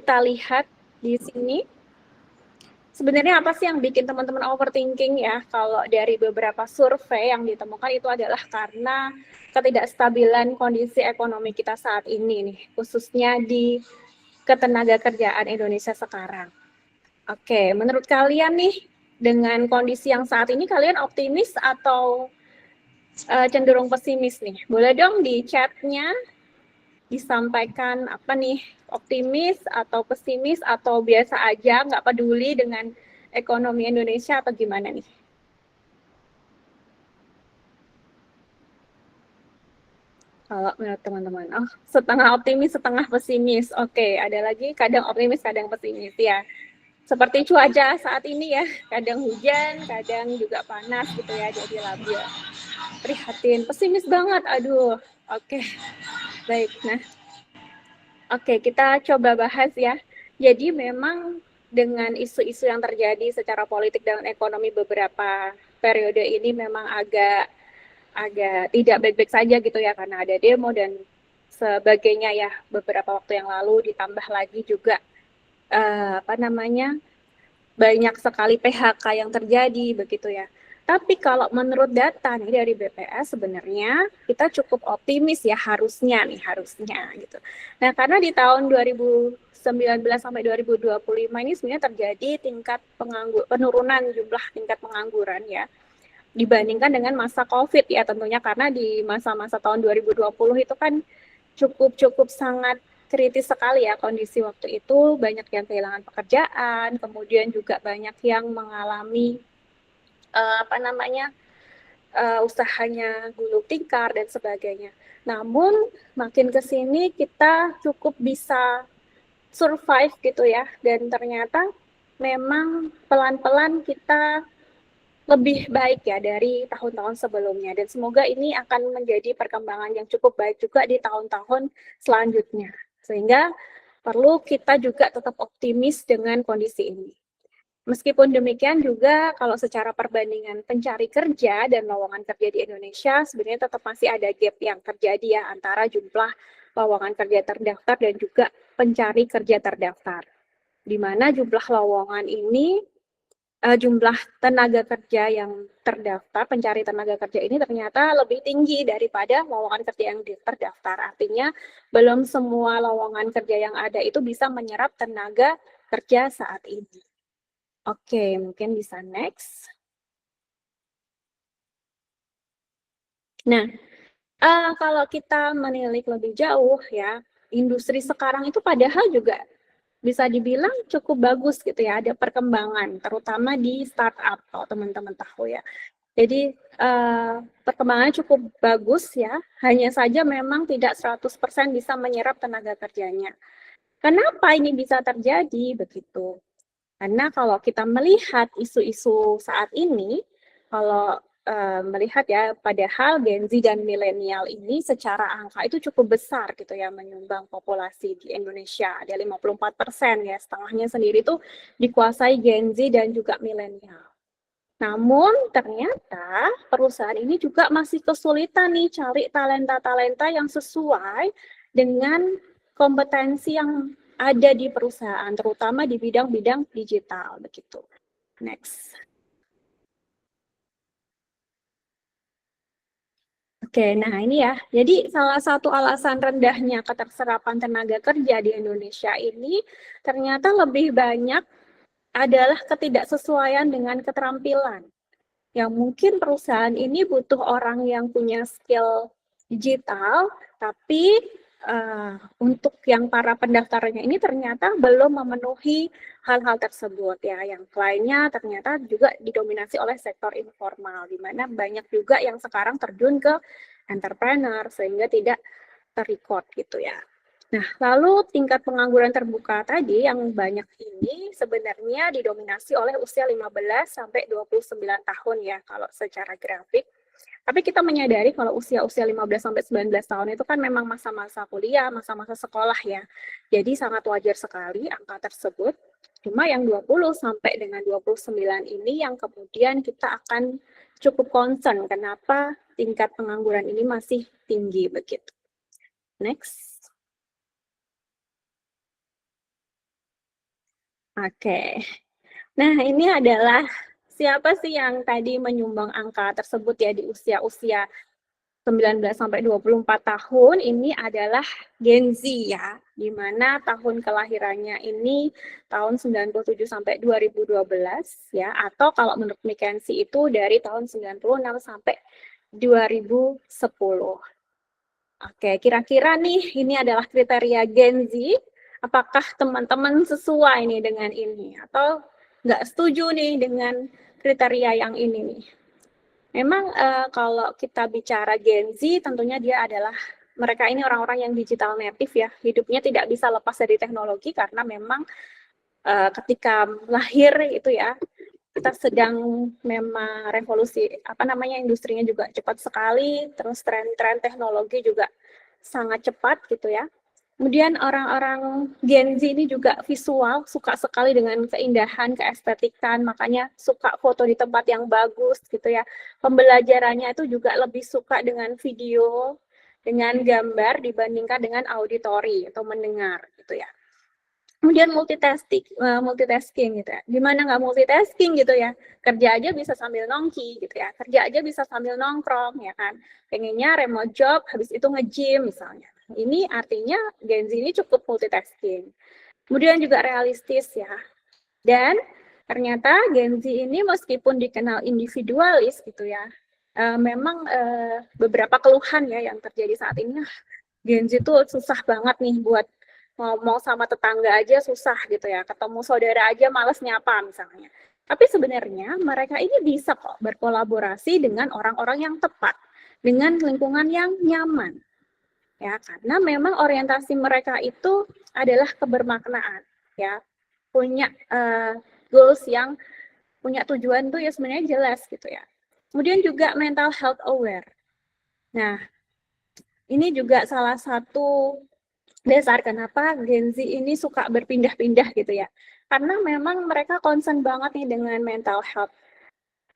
kita lihat di sini, sebenarnya apa sih yang bikin teman-teman overthinking ya? Kalau dari beberapa survei yang ditemukan itu adalah karena ketidakstabilan kondisi ekonomi kita saat ini nih, khususnya di ketenaga kerjaan Indonesia sekarang. Oke, menurut kalian nih, dengan kondisi yang saat ini kalian optimis atau cenderung pesimis nih? Boleh dong di chatnya disampaikan apa nih, optimis atau pesimis atau biasa aja, nggak peduli dengan ekonomi Indonesia atau gimana nih? Kalau menurut teman-teman, oh setengah optimis, setengah pesimis. Oke, ada lagi kadang optimis, kadang pesimis ya. Seperti cuaca saat ini ya, kadang hujan, kadang juga panas gitu ya, jadi labil. Prihatin, pesimis banget, aduh. Oke, baik. Nah, oke, kita coba bahas ya. Jadi memang dengan isu-isu yang terjadi secara politik dan ekonomi beberapa periode ini memang agak tidak baik-baik saja gitu ya, karena ada demo dan sebagainya ya beberapa waktu yang lalu, ditambah lagi juga apa namanya, banyak sekali PHK yang terjadi begitu ya. Tapi kalau menurut data nih dari BPS sebenarnya kita cukup optimis ya, harusnya gitu. Nah, karena di tahun 2019 sampai 2025 ini sebenarnya terjadi penurunan jumlah tingkat pengangguran ya, dibandingkan dengan masa COVID ya tentunya, karena di masa-masa tahun 2020 itu kan cukup sangat kritis sekali ya kondisi waktu itu, banyak yang kehilangan pekerjaan, kemudian juga banyak yang mengalami apa namanya, usahanya gulung tikar dan sebagainya. Namun makin ke sini kita cukup bisa survive gitu ya, dan ternyata memang pelan-pelan kita lebih baik ya dari tahun-tahun sebelumnya, dan semoga ini akan menjadi perkembangan yang cukup baik juga di tahun-tahun selanjutnya, sehingga perlu kita juga tetap optimis dengan kondisi ini. Meskipun demikian juga kalau secara perbandingan pencari kerja dan lowongan kerja di Indonesia sebenarnya tetap masih ada gap yang terjadi ya antara jumlah lowongan kerja terdaftar dan juga pencari kerja terdaftar, di mana jumlah lowongan ini jumlah tenaga kerja yang terdaftar, pencari tenaga kerja ini ternyata lebih tinggi daripada lowongan kerja yang terdaftar. Artinya belum semua lowongan kerja yang ada itu bisa menyerap tenaga kerja saat ini. Oke, mungkin bisa next. Nah, kalau kita menilik lebih jauh ya, industri sekarang itu padahal juga bisa dibilang cukup bagus gitu ya, ada perkembangan, terutama di startup kalau teman-teman tahu ya. Jadi perkembangannya cukup bagus ya, hanya saja memang tidak 100% bisa menyerap tenaga kerjanya. Kenapa ini bisa terjadi begitu? Karena kalau kita melihat isu-isu saat ini, kalau melihat ya, padahal Gen Z dan milenial ini secara angka itu cukup besar gitu ya, menyumbang populasi di Indonesia, ada 54% ya, setengahnya sendiri itu dikuasai Gen Z dan juga milenial. Namun ternyata perusahaan ini juga masih kesulitan nih cari talenta-talenta yang sesuai dengan kompetensi yang ada di perusahaan, terutama di bidang-bidang digital begitu. Next. Oke, nah ini ya. Jadi salah satu alasan rendahnya keterserapan tenaga kerja di Indonesia ini ternyata lebih banyak adalah ketidaksesuaian dengan keterampilan. Yang mungkin perusahaan ini butuh orang yang punya skill digital, tapi untuk yang para pendaftarnya ini ternyata belum memenuhi hal-hal tersebut ya. Yang lainnya ternyata juga didominasi oleh sektor informal, di mana banyak juga yang sekarang terjun ke entrepreneur sehingga tidak terrecord gitu ya. Nah, lalu tingkat pengangguran terbuka tadi yang banyak ini sebenarnya didominasi oleh usia 15 sampai 29 tahun ya kalau secara grafik. Tapi kita menyadari kalau usia-usia 15 sampai 19 tahun itu kan memang masa-masa kuliah, masa-masa sekolah ya. Jadi sangat wajar sekali angka tersebut. Cuma yang 20 sampai dengan 29 ini yang kemudian kita akan cukup concern kenapa tingkat pengangguran ini masih tinggi begitu. Next. Oke. Nah, ini adalah siapa sih yang tadi menyumbang angka tersebut ya di usia-usia 19 sampai 24 tahun ini adalah Gen Z ya, di mana tahun kelahirannya ini tahun 97 sampai 2012 ya, atau kalau menurut McKinsey itu dari tahun 96 sampai 2010. Oke, kira-kira nih ini adalah kriteria Gen Z. Apakah teman-teman sesuai nih dengan ini atau nggak setuju nih dengan kriteria yang ini nih? Memang kalau kita bicara Gen Z, tentunya dia adalah mereka ini orang-orang yang digital native ya, hidupnya tidak bisa lepas dari teknologi karena memang ketika lahir itu ya, kita sedang memang revolusi, apa namanya, industrinya juga cepat sekali, terus tren-tren teknologi juga sangat cepat gitu ya. Kemudian orang-orang Gen Z ini juga visual, suka sekali dengan keindahan, keestetikan, makanya suka foto di tempat yang bagus gitu ya. Pembelajarannya itu juga lebih suka dengan video, dengan gambar dibandingkan dengan auditori atau mendengar gitu ya. Kemudian multitasking gitu ya. Gimana nggak multitasking gitu ya? Kerja aja bisa sambil nongki gitu ya. Kerja aja bisa sambil nongkrong ya kan. Pengennya remote job, habis itu nge-gym misalnya. Ini artinya Gen Z ini cukup multitasking. Kemudian juga realistis ya. Dan ternyata Gen Z ini meskipun dikenal individualis gitu ya, memang beberapa keluhan ya yang terjadi saat ini, Gen Z tuh susah banget nih buat ngomong sama tetangga aja susah gitu ya, ketemu saudara aja males nyapa misalnya. Tapi sebenarnya mereka ini bisa kok berkolaborasi dengan orang-orang yang tepat, dengan lingkungan yang nyaman. Ya, karena memang orientasi mereka itu adalah kebermaknaan, ya. Punya goals yang punya tujuan tuh ya sebenarnya jelas gitu ya. Kemudian juga mental health aware. Nah, ini juga salah satu dasar kenapa Gen Z ini suka berpindah-pindah gitu ya. Karena memang mereka concern banget nih dengan mental health.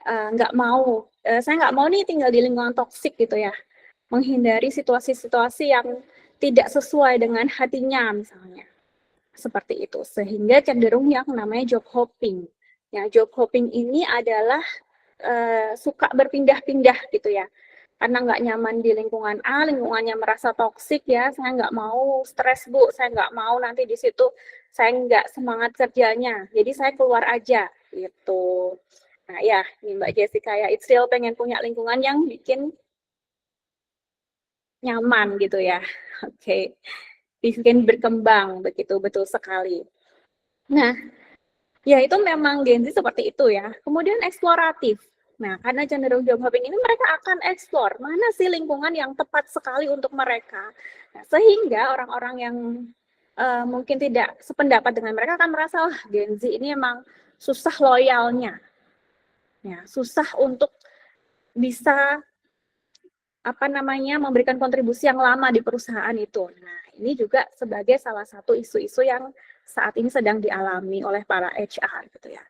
Nggak mau, saya nggak mau nih tinggal di lingkungan toksik gitu ya. Menghindari situasi-situasi yang tidak sesuai dengan hatinya misalnya. Seperti itu. Sehingga cenderung yang namanya job hopping. Ya, job hopping ini adalah suka berpindah-pindah gitu ya. Karena nggak nyaman di lingkungan A, lingkungannya merasa toksik ya, saya nggak mau stres Bu, saya nggak mau nanti di situ saya nggak semangat kerjanya, jadi saya keluar aja gitu. Nah ya, ini Mbak Jessica ya, It's pengen punya lingkungan yang bikin nyaman gitu ya. Oke, bikin berkembang begitu, betul sekali. Nah, ya itu memang Gen Z seperti itu ya. Kemudian eksploratif. Nah, karena cenderung job hopping ini mereka akan eksplor mana sih lingkungan yang tepat sekali untuk mereka. Nah, sehingga orang-orang yang mungkin tidak sependapat dengan mereka akan merasa, wah Gen Z ini emang susah loyalnya. Ya, susah untuk bisa apa namanya memberikan kontribusi yang lama di perusahaan itu. Nah, ini juga sebagai salah satu isu-isu yang saat ini sedang dialami oleh para HR gitu ya.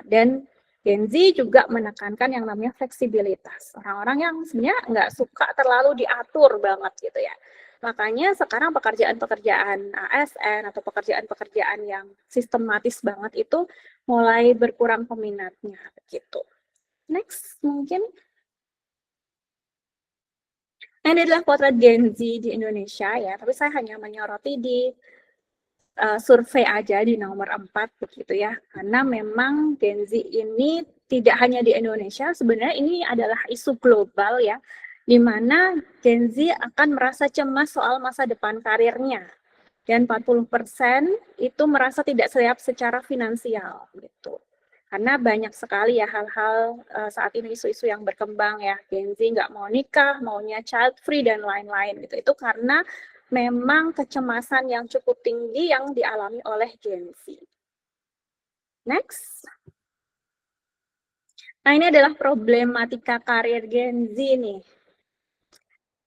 Dan Gen Z juga menekankan yang namanya fleksibilitas. Orang-orang yang sebenarnya nggak suka terlalu diatur banget gitu ya. Makanya sekarang pekerjaan-pekerjaan ASN atau pekerjaan-pekerjaan yang sistematis banget itu mulai berkurang peminatnya gitu. Next mungkin. Nah, ini adalah potret Gen Z di Indonesia ya, tapi saya hanya menyoroti di survei aja di nomor 4 begitu ya. Karena memang Gen Z ini tidak hanya di Indonesia, sebenarnya ini adalah isu global ya, di mana Gen Z akan merasa cemas soal masa depan karirnya. Dan 40% itu merasa tidak siap secara finansial gitu. Karena banyak sekali ya hal-hal saat ini isu-isu yang berkembang ya, Gen Z nggak mau nikah, maunya child free dan lain-lain gitu. Itu karena memang kecemasan yang cukup tinggi yang dialami oleh Gen Z. Next. Nah, ini adalah problematika karir Gen Z nih.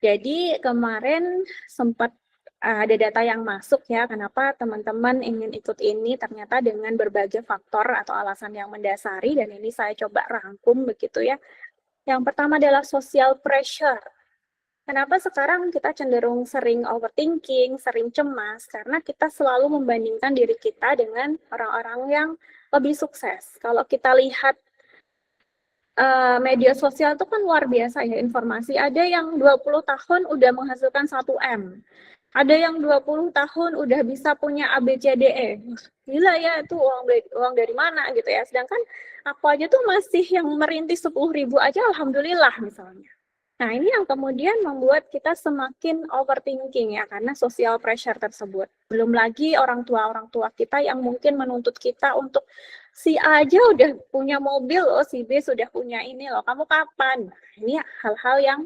Jadi kemarin sempat ada data yang masuk ya, kenapa teman-teman ingin ikut ini ternyata dengan berbagai faktor atau alasan yang mendasari, dan ini saya coba rangkum begitu ya. Yang pertama adalah social pressure. Kenapa sekarang kita cenderung sering overthinking, sering cemas? Karena kita selalu membandingkan diri kita dengan orang-orang yang lebih sukses. Kalau kita lihat media sosial itu kan luar biasa ya informasi. Ada yang 20 tahun udah menghasilkan 1 M. Ada yang 20 tahun udah bisa punya ABCDE. Gila ya, itu uang dari mana gitu ya. Sedangkan aku aja tuh masih yang merintis 10.000 aja alhamdulillah misalnya. Nah, ini yang kemudian membuat kita semakin overthinking ya, karena social pressure tersebut. Belum lagi orang tua kita yang mungkin menuntut kita untuk si A aja udah punya mobil, oh si B sudah punya ini loh, kamu kapan? Nah, ini hal-hal yang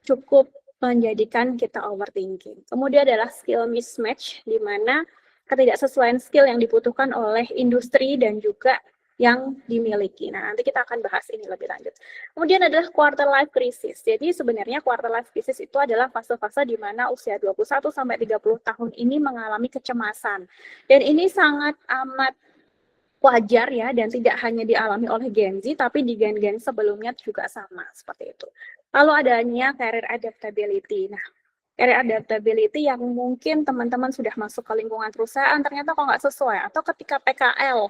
cukup menjadikan kita overthinking. Kemudian adalah skill mismatch, di mana ketidaksesuaian skill yang dibutuhkan oleh industri dan juga yang dimiliki. Nah, nanti kita akan bahas ini lebih lanjut. Kemudian adalah quarter life crisis. Jadi sebenarnya quarter life crisis itu adalah fase-fase di mana usia 21 sampai 30 tahun ini mengalami kecemasan. Dan ini sangat amat wajar ya, dan tidak hanya dialami oleh Gen Z, tapi di gen-gen sebelumnya juga sama, seperti itu. Lalu adanya career adaptability. Nah, career adaptability yang mungkin teman-teman sudah masuk ke lingkungan perusahaan, ternyata kok nggak sesuai, atau ketika PKL,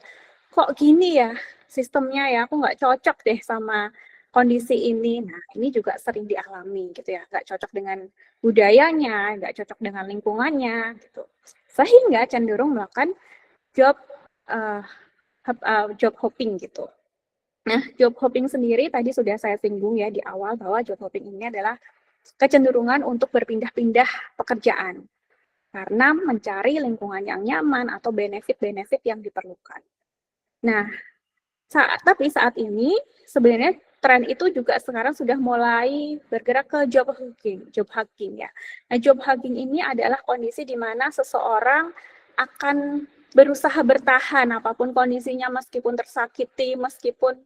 kok gini ya sistemnya ya, aku nggak cocok deh sama kondisi ini. Nah, ini juga sering dialami gitu ya, nggak cocok dengan budayanya, nggak cocok dengan lingkungannya, gitu. Sehingga cenderung melakukan job uh, job hopping gitu. Nah, job hopping sendiri tadi sudah saya singgung ya di awal bahwa job hopping ini adalah kecenderungan untuk berpindah-pindah pekerjaan karena mencari lingkungan yang nyaman atau benefit-benefit yang diperlukan. Nah, tapi saat ini sebenarnya tren itu juga sekarang sudah mulai bergerak ke job hacking ya. Nah, job hacking ini adalah kondisi di mana seseorang akan berusaha bertahan apapun kondisinya, meskipun tersakiti, meskipun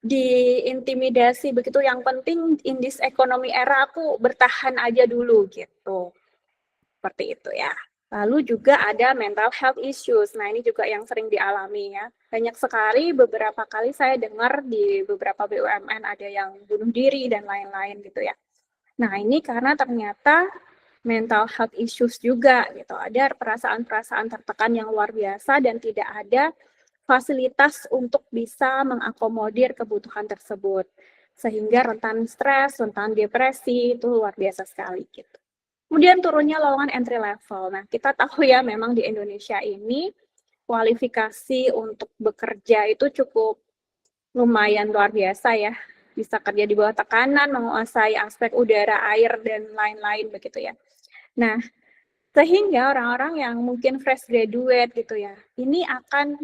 diintimidasi begitu, yang penting in this economy era aku bertahan aja dulu gitu. Seperti itu ya. Lalu juga ada mental health issues. Nah, ini juga yang sering dialami ya. Banyak sekali, beberapa kali saya dengar di beberapa BUMN ada yang bunuh diri dan lain-lain gitu ya. Nah, ini karena ternyata mental health issues juga gitu. Ada perasaan-perasaan tertekan yang luar biasa dan tidak ada fasilitas untuk bisa mengakomodir kebutuhan tersebut. Sehingga rentan stres, rentan depresi, itu luar biasa sekali gitu. Kemudian turunnya lowongan entry level. Nah, kita tahu ya memang di Indonesia ini kualifikasi untuk bekerja itu cukup lumayan luar biasa ya. Bisa kerja di bawah tekanan, menguasai aspek udara, air, dan lain-lain begitu ya. Nah, sehingga orang-orang yang mungkin fresh graduate gitu ya, ini akan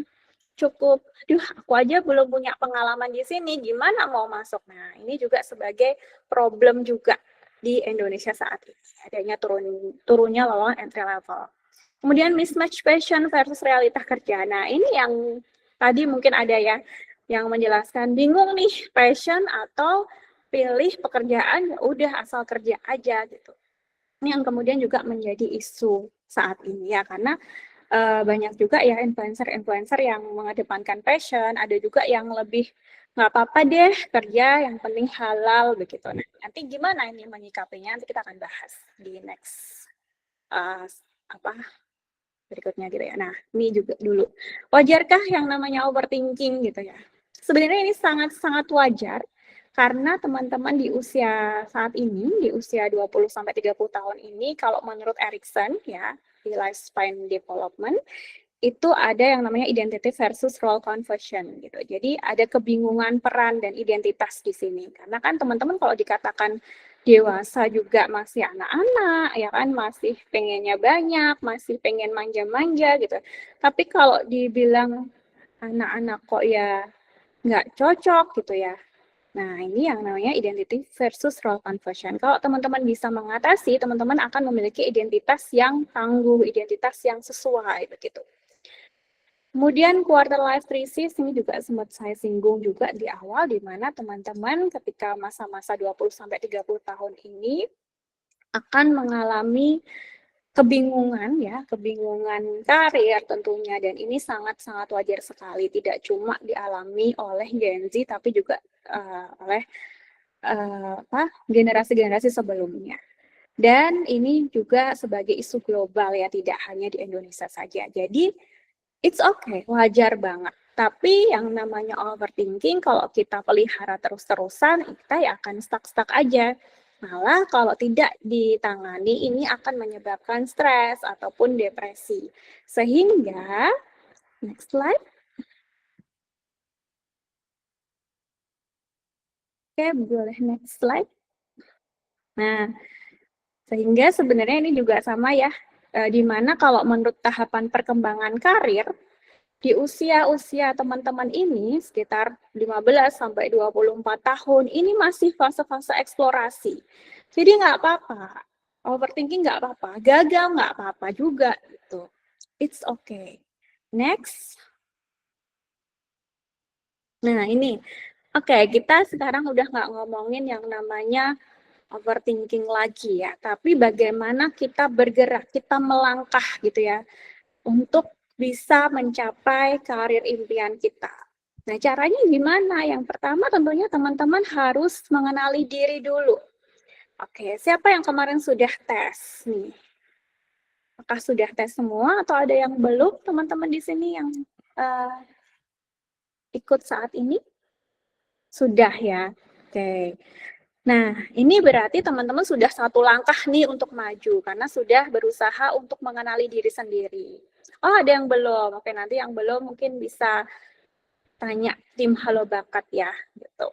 cukup, aku aja belum punya pengalaman di sini, gimana mau masuk? Nah, ini juga sebagai problem juga di Indonesia saat ini, adanya turunnya lowongan entry level. Kemudian mismatch passion versus realitas kerja. Nah, ini yang tadi mungkin ada ya yang menjelaskan, bingung nih passion atau pilih pekerjaan ya udah asal kerja aja gitu. Ini yang kemudian juga menjadi isu saat ini ya, karena banyak juga ya influencer-influencer yang mengedepankan passion, ada juga yang lebih nggak apa-apa deh kerja, yang penting halal begitu. Nah, nanti gimana ini menyikapinya, nanti kita akan bahas di next berikutnya gitu ya. Nah, ini juga dulu. Wajarkah yang namanya overthinking gitu ya? Sebenarnya ini sangat-sangat wajar karena teman-teman di usia saat ini, di usia 20 sampai 30 tahun ini, kalau menurut Erikson ya, di lifespan development, itu ada yang namanya identity versus role conversion gitu. Jadi ada kebingungan peran dan identitas di sini. Karena kan teman-teman kalau dikatakan dewasa juga masih anak-anak, ya kan, masih pengennya banyak, masih pengen manja-manja gitu. Tapi kalau dibilang anak-anak kok ya nggak cocok gitu ya. Nah, ini yang namanya identity versus role conversion. Kalau teman-teman bisa mengatasi, teman-teman akan memiliki identitas yang tangguh, identitas yang sesuai begitu. Kemudian quarter life crisis ini juga sempat saya singgung juga di awal, di mana teman-teman ketika masa-masa 20 sampai 30 tahun ini akan mengalami kebingungan ya, kebingungan karir tentunya, dan ini sangat-sangat wajar sekali, tidak cuma dialami oleh Gen Z tapi juga oleh generasi-generasi sebelumnya. Dan ini juga sebagai isu global ya, tidak hanya di Indonesia saja. Jadi it's okay, wajar banget. Tapi yang namanya overthinking kalau kita pelihara terus-terusan, kita ya akan stuck-stuck aja. Malah kalau tidak ditangani, ini akan menyebabkan stres ataupun depresi. Sehingga, next slide. Oke, boleh next slide. Nah, sehingga sebenarnya ini juga sama ya, di mana kalau menurut tahapan perkembangan karir, di usia-usia teman-teman ini sekitar 15 sampai 24 tahun, ini masih fase-fase eksplorasi. Jadi nggak apa-apa, overthinking nggak apa-apa, gagal nggak apa-apa juga gitu. It's okay. Next. Nah ini, oke, kita sekarang udah nggak ngomongin yang namanya overthinking lagi ya, tapi bagaimana kita bergerak, kita melangkah gitu ya, untuk bisa mencapai karir impian kita. Nah, caranya gimana? Yang pertama tentunya teman-teman harus mengenali diri dulu. Oke, siapa yang kemarin sudah tes nih? Apakah sudah tes semua atau ada yang belum teman-teman di sini yang ikut saat ini? Sudah ya. Oke. Nah, ini berarti teman-teman sudah satu langkah nih untuk maju, karena sudah berusaha untuk mengenali diri sendiri. Oh, ada yang belum. Oke, nanti yang belum mungkin bisa tanya tim Halo Bakat ya, gitu.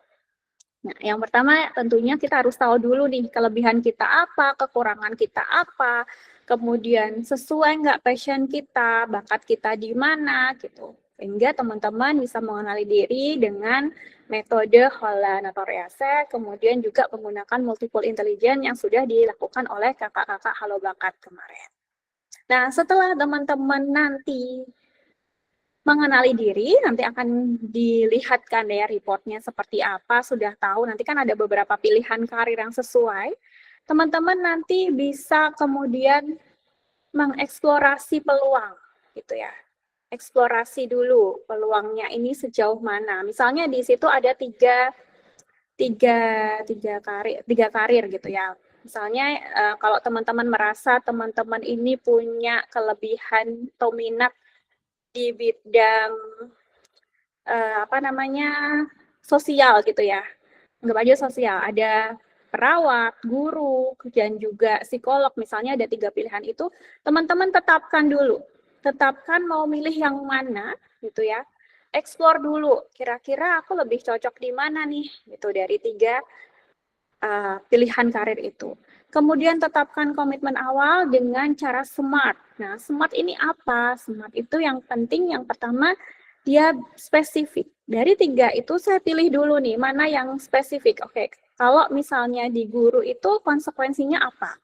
Nah, yang pertama tentunya kita harus tahu dulu nih kelebihan kita apa, kekurangan kita apa, kemudian sesuai nggak passion kita, bakat kita di mana gitu. Sehingga teman-teman bisa mengenali diri dengan metode Holland atau Rease, kemudian juga menggunakan multiple intelligence yang sudah dilakukan oleh kakak-kakak Halo Bakat kemarin. Nah, setelah teman-teman nanti mengenali diri, nanti akan dilihatkan ya reportnya seperti apa, sudah tahu, nanti kan ada beberapa pilihan karir yang sesuai, teman-teman nanti bisa kemudian mengeksplorasi peluang, gitu ya. Eksplorasi dulu peluangnya ini sejauh mana. Misalnya di situ ada tiga karir gitu ya. Misalnya kalau teman-teman merasa teman-teman ini punya kelebihan atau minat di bidang sosial gitu ya. Anggap aja sosial, ada perawat, guru, dan juga psikolog, misalnya ada 3 pilihan itu, teman-teman tetapkan dulu. Tetapkan mau milih yang mana gitu ya. Explore dulu, kira-kira aku lebih cocok di mana nih gitu dari 3 pilihan karir itu. Kemudian tetapkan komitmen awal dengan cara SMART. Nah, SMART ini apa? SMART itu yang penting yang pertama dia spesifik. Dari 3 itu saya pilih dulu nih, mana yang spesifik. Oke, kalau misalnya di guru itu konsekuensinya apa?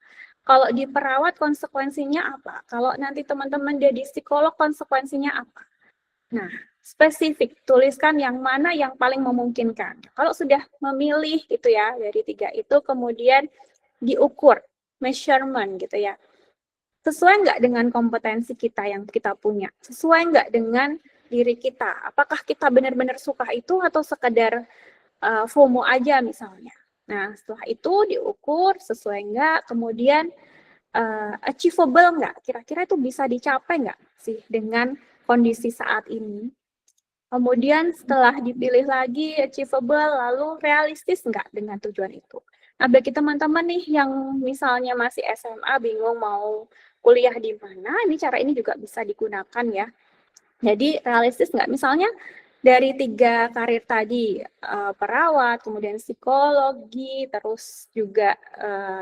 Kalau di perawat konsekuensinya apa? Kalau nanti teman-teman jadi psikolog konsekuensinya apa? Nah, spesifik, tuliskan yang mana yang paling memungkinkan. Kalau sudah memilih gitu ya, dari 3 itu kemudian diukur, measurement gitu ya. Sesuai nggak dengan kompetensi kita yang kita punya? Sesuai nggak dengan diri kita? Apakah kita benar-benar suka itu atau sekedar FOMO aja misalnya? Nah, setelah itu diukur sesuai nggak, kemudian achievable nggak? Kira-kira itu bisa dicapai nggak sih dengan kondisi saat ini? Kemudian setelah dipilih lagi achievable, lalu realistis nggak dengan tujuan itu? Nah, bagi teman-teman nih yang misalnya masih SMA bingung mau kuliah di mana, ini cara ini juga bisa digunakan ya. Jadi realistis nggak? Misalnya dari 3 karir tadi, perawat, kemudian psikologi, terus juga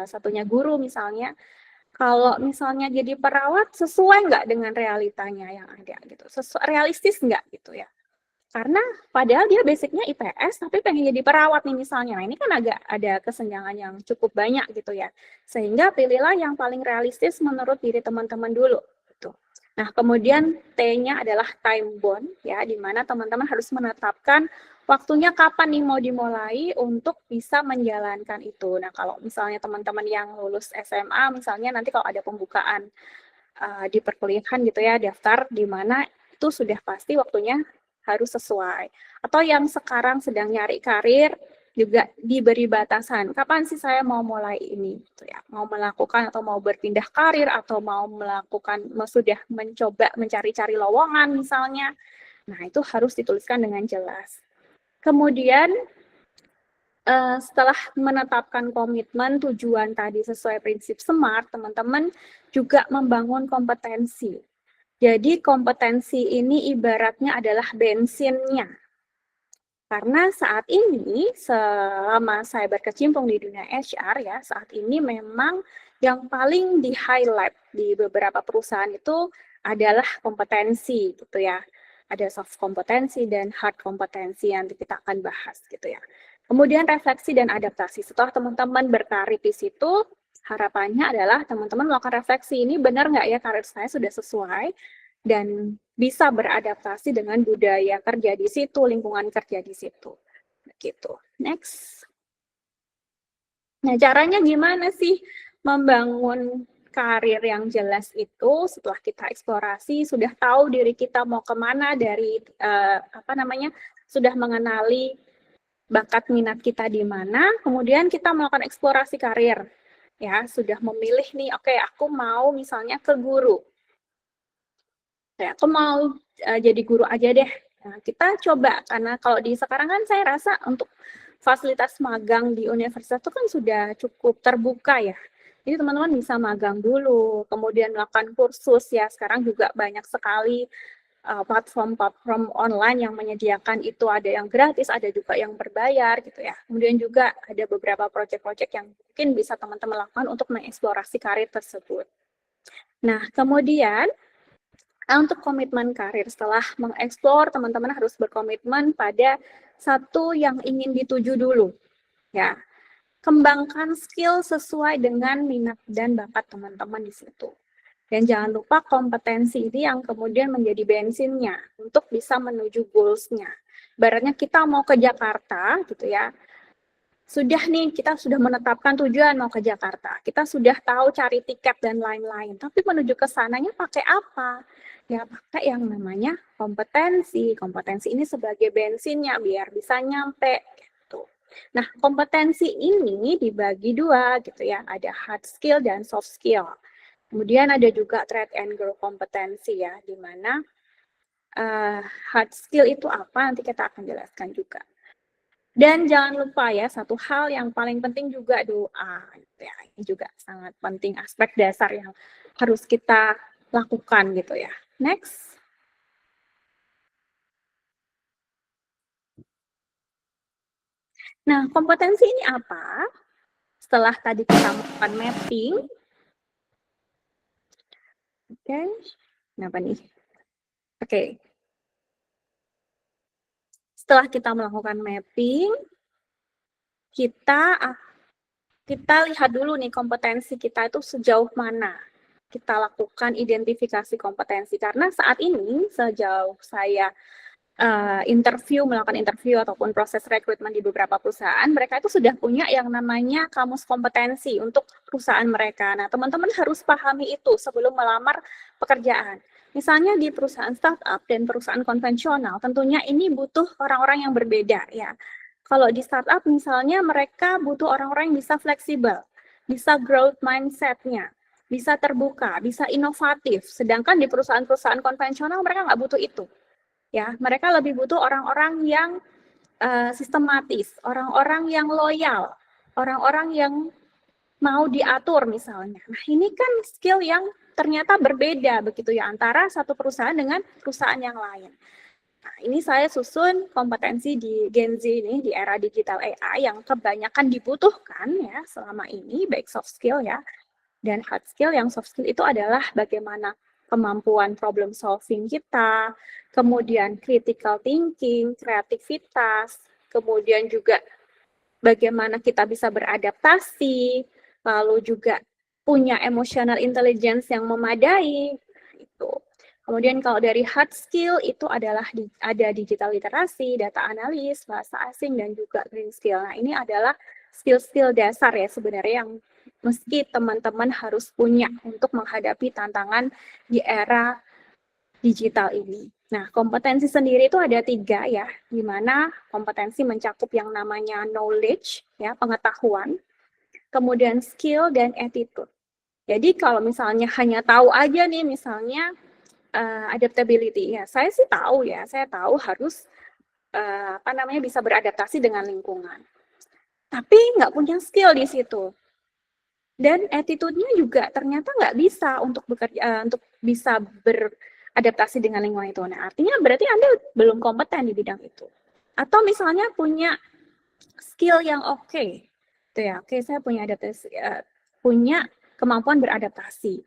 satunya guru misalnya. Kalau misalnya jadi perawat sesuai nggak dengan realitanya yang ada gitu? Realistis nggak gitu ya? Karena padahal dia basicnya IPS, tapi pengen jadi perawat nih misalnya. Nah, ini kan agak ada kesenjangan yang cukup banyak gitu ya. Sehingga pilihlah yang paling realistis menurut diri teman-teman dulu. Gitu. Nah, kemudian T-nya adalah time bond, ya, di mana teman-teman harus menetapkan waktunya kapan nih mau dimulai untuk bisa menjalankan itu. Nah, kalau misalnya teman-teman yang lulus SMA, misalnya nanti kalau ada pembukaan di perkuliahan gitu ya, daftar di mana itu sudah pasti waktunya harus sesuai. Atau yang sekarang sedang nyari karir, juga diberi batasan. Kapan sih saya mau mulai ini? Gitu ya. Mau melakukan atau mau berpindah karir atau mau melakukan, sudah mencoba mencari-cari lowongan misalnya. Nah, itu harus dituliskan dengan jelas. Kemudian setelah menetapkan komitmen tujuan tadi sesuai prinsip SMART, teman-teman juga membangun kompetensi. Jadi kompetensi ini ibaratnya adalah bensinnya. Karena saat ini, selama saya berkecimpung di dunia HR ya, saat ini memang yang paling di-highlight di beberapa perusahaan itu adalah kompetensi gitu ya. Ada soft kompetensi dan hard kompetensi yang kita akan bahas gitu ya. Kemudian refleksi dan adaptasi. Setelah teman-teman berkarir di situ, harapannya adalah teman-teman melakukan refleksi, ini benar nggak ya karir saya sudah sesuai dan bisa beradaptasi dengan budaya kerja di situ, lingkungan kerja di situ. Gitu. Next. Nah, caranya gimana sih membangun karir yang jelas itu setelah kita eksplorasi, sudah tahu diri kita mau kemana dari sudah mengenali bakat minat kita di mana, kemudian kita melakukan eksplorasi karir. Ya, sudah memilih nih, oke, aku mau misalnya ke guru. Ya, aku mau jadi guru aja deh. Nah, kita coba, karena kalau di sekarang kan saya rasa untuk fasilitas magang di universitas itu kan sudah cukup terbuka ya. Jadi teman-teman bisa magang dulu, kemudian melakukan kursus ya. Sekarang juga banyak sekali platform-platform online yang menyediakan itu, ada yang gratis, ada juga yang berbayar gitu ya. Kemudian juga ada beberapa proyek-proyek yang mungkin bisa teman-teman lakukan untuk mengeksplorasi karir tersebut. Nah, kemudian untuk komitmen karir, setelah mengeksplor, teman-teman harus berkomitmen pada satu yang ingin dituju dulu. Ya, kembangkan skill sesuai dengan minat dan bakat teman-teman di situ. Dan jangan lupa kompetensi ini yang kemudian menjadi bensinnya untuk bisa menuju goals-nya. Ibaratnya kita mau ke Jakarta gitu ya, sudah nih kita sudah menetapkan tujuan mau ke Jakarta, kita sudah tahu cari tiket dan lain-lain, tapi menuju ke sananya pakai apa? Ya pakai yang namanya kompetensi. Kompetensi ini sebagai bensinnya biar bisa nyampe gitu. Nah, kompetensi ini dibagi dua gitu ya, ada hard skill dan soft skill. Kemudian ada juga trade and grow kompetensi ya, di mana hard skill itu apa nanti kita akan jelaskan juga. Dan jangan lupa ya, satu hal yang paling penting juga doa. Ya, ini juga sangat penting, aspek dasar yang harus kita lakukan gitu ya. Next. Nah, kompetensi ini apa? Setelah tadi kita melakukan mapping. Oke, kenapa nih? Oke. Setelah kita melakukan mapping, kita lihat dulu nih kompetensi kita itu sejauh mana kita lakukan identifikasi kompetensi. Karena saat ini sejauh saya melakukan interview ataupun proses rekrutmen di beberapa perusahaan, mereka itu sudah punya yang namanya kamus kompetensi untuk perusahaan mereka. Nah, teman-teman harus pahami itu sebelum melamar pekerjaan. Misalnya di perusahaan startup dan perusahaan konvensional, tentunya ini butuh orang-orang yang berbeda ya. Kalau di startup misalnya mereka butuh orang-orang yang bisa fleksibel, bisa growth mindset-nya, bisa terbuka, bisa inovatif. Sedangkan di perusahaan-perusahaan konvensional mereka nggak butuh itu. Ya, mereka lebih butuh orang-orang yang sistematis, orang-orang yang loyal, orang-orang yang mau diatur misalnya. Nah, ini kan skill yang ternyata berbeda begitu ya antara satu perusahaan dengan perusahaan yang lain. Nah, ini saya susun kompetensi di Gen Z ini, di era digital AI yang kebanyakan dibutuhkan ya selama ini, baik soft skill ya, dan hard skill. Yang soft skill itu adalah bagaimana kemampuan problem solving kita, kemudian critical thinking, kreativitas, kemudian juga bagaimana kita bisa beradaptasi, lalu juga punya emotional intelligence yang memadai, itu. Kemudian kalau dari hard skill itu adalah ada digital literasi, data analis, bahasa asing, dan juga green skill. Nah, ini adalah skill-skill dasar ya sebenarnya yang meski teman-teman harus punya untuk menghadapi tantangan di era digital ini. Nah, kompetensi sendiri itu ada 3 ya, di mana kompetensi mencakup yang namanya knowledge, ya, pengetahuan, kemudian skill dan attitude. Jadi kalau misalnya hanya tahu aja nih, misalnya adaptability, ya saya sih tahu ya, saya tahu harus bisa beradaptasi dengan lingkungan. Tapi nggak punya skill di situ. Dan attitude-nya juga ternyata nggak bisa untuk bekerja, untuk bisa beradaptasi dengan lingkungan itu. Nah, artinya berarti Anda belum kompeten di bidang itu. Atau misalnya punya skill yang oke, itu ya, oke saya punya adaptasi, punya kemampuan beradaptasi.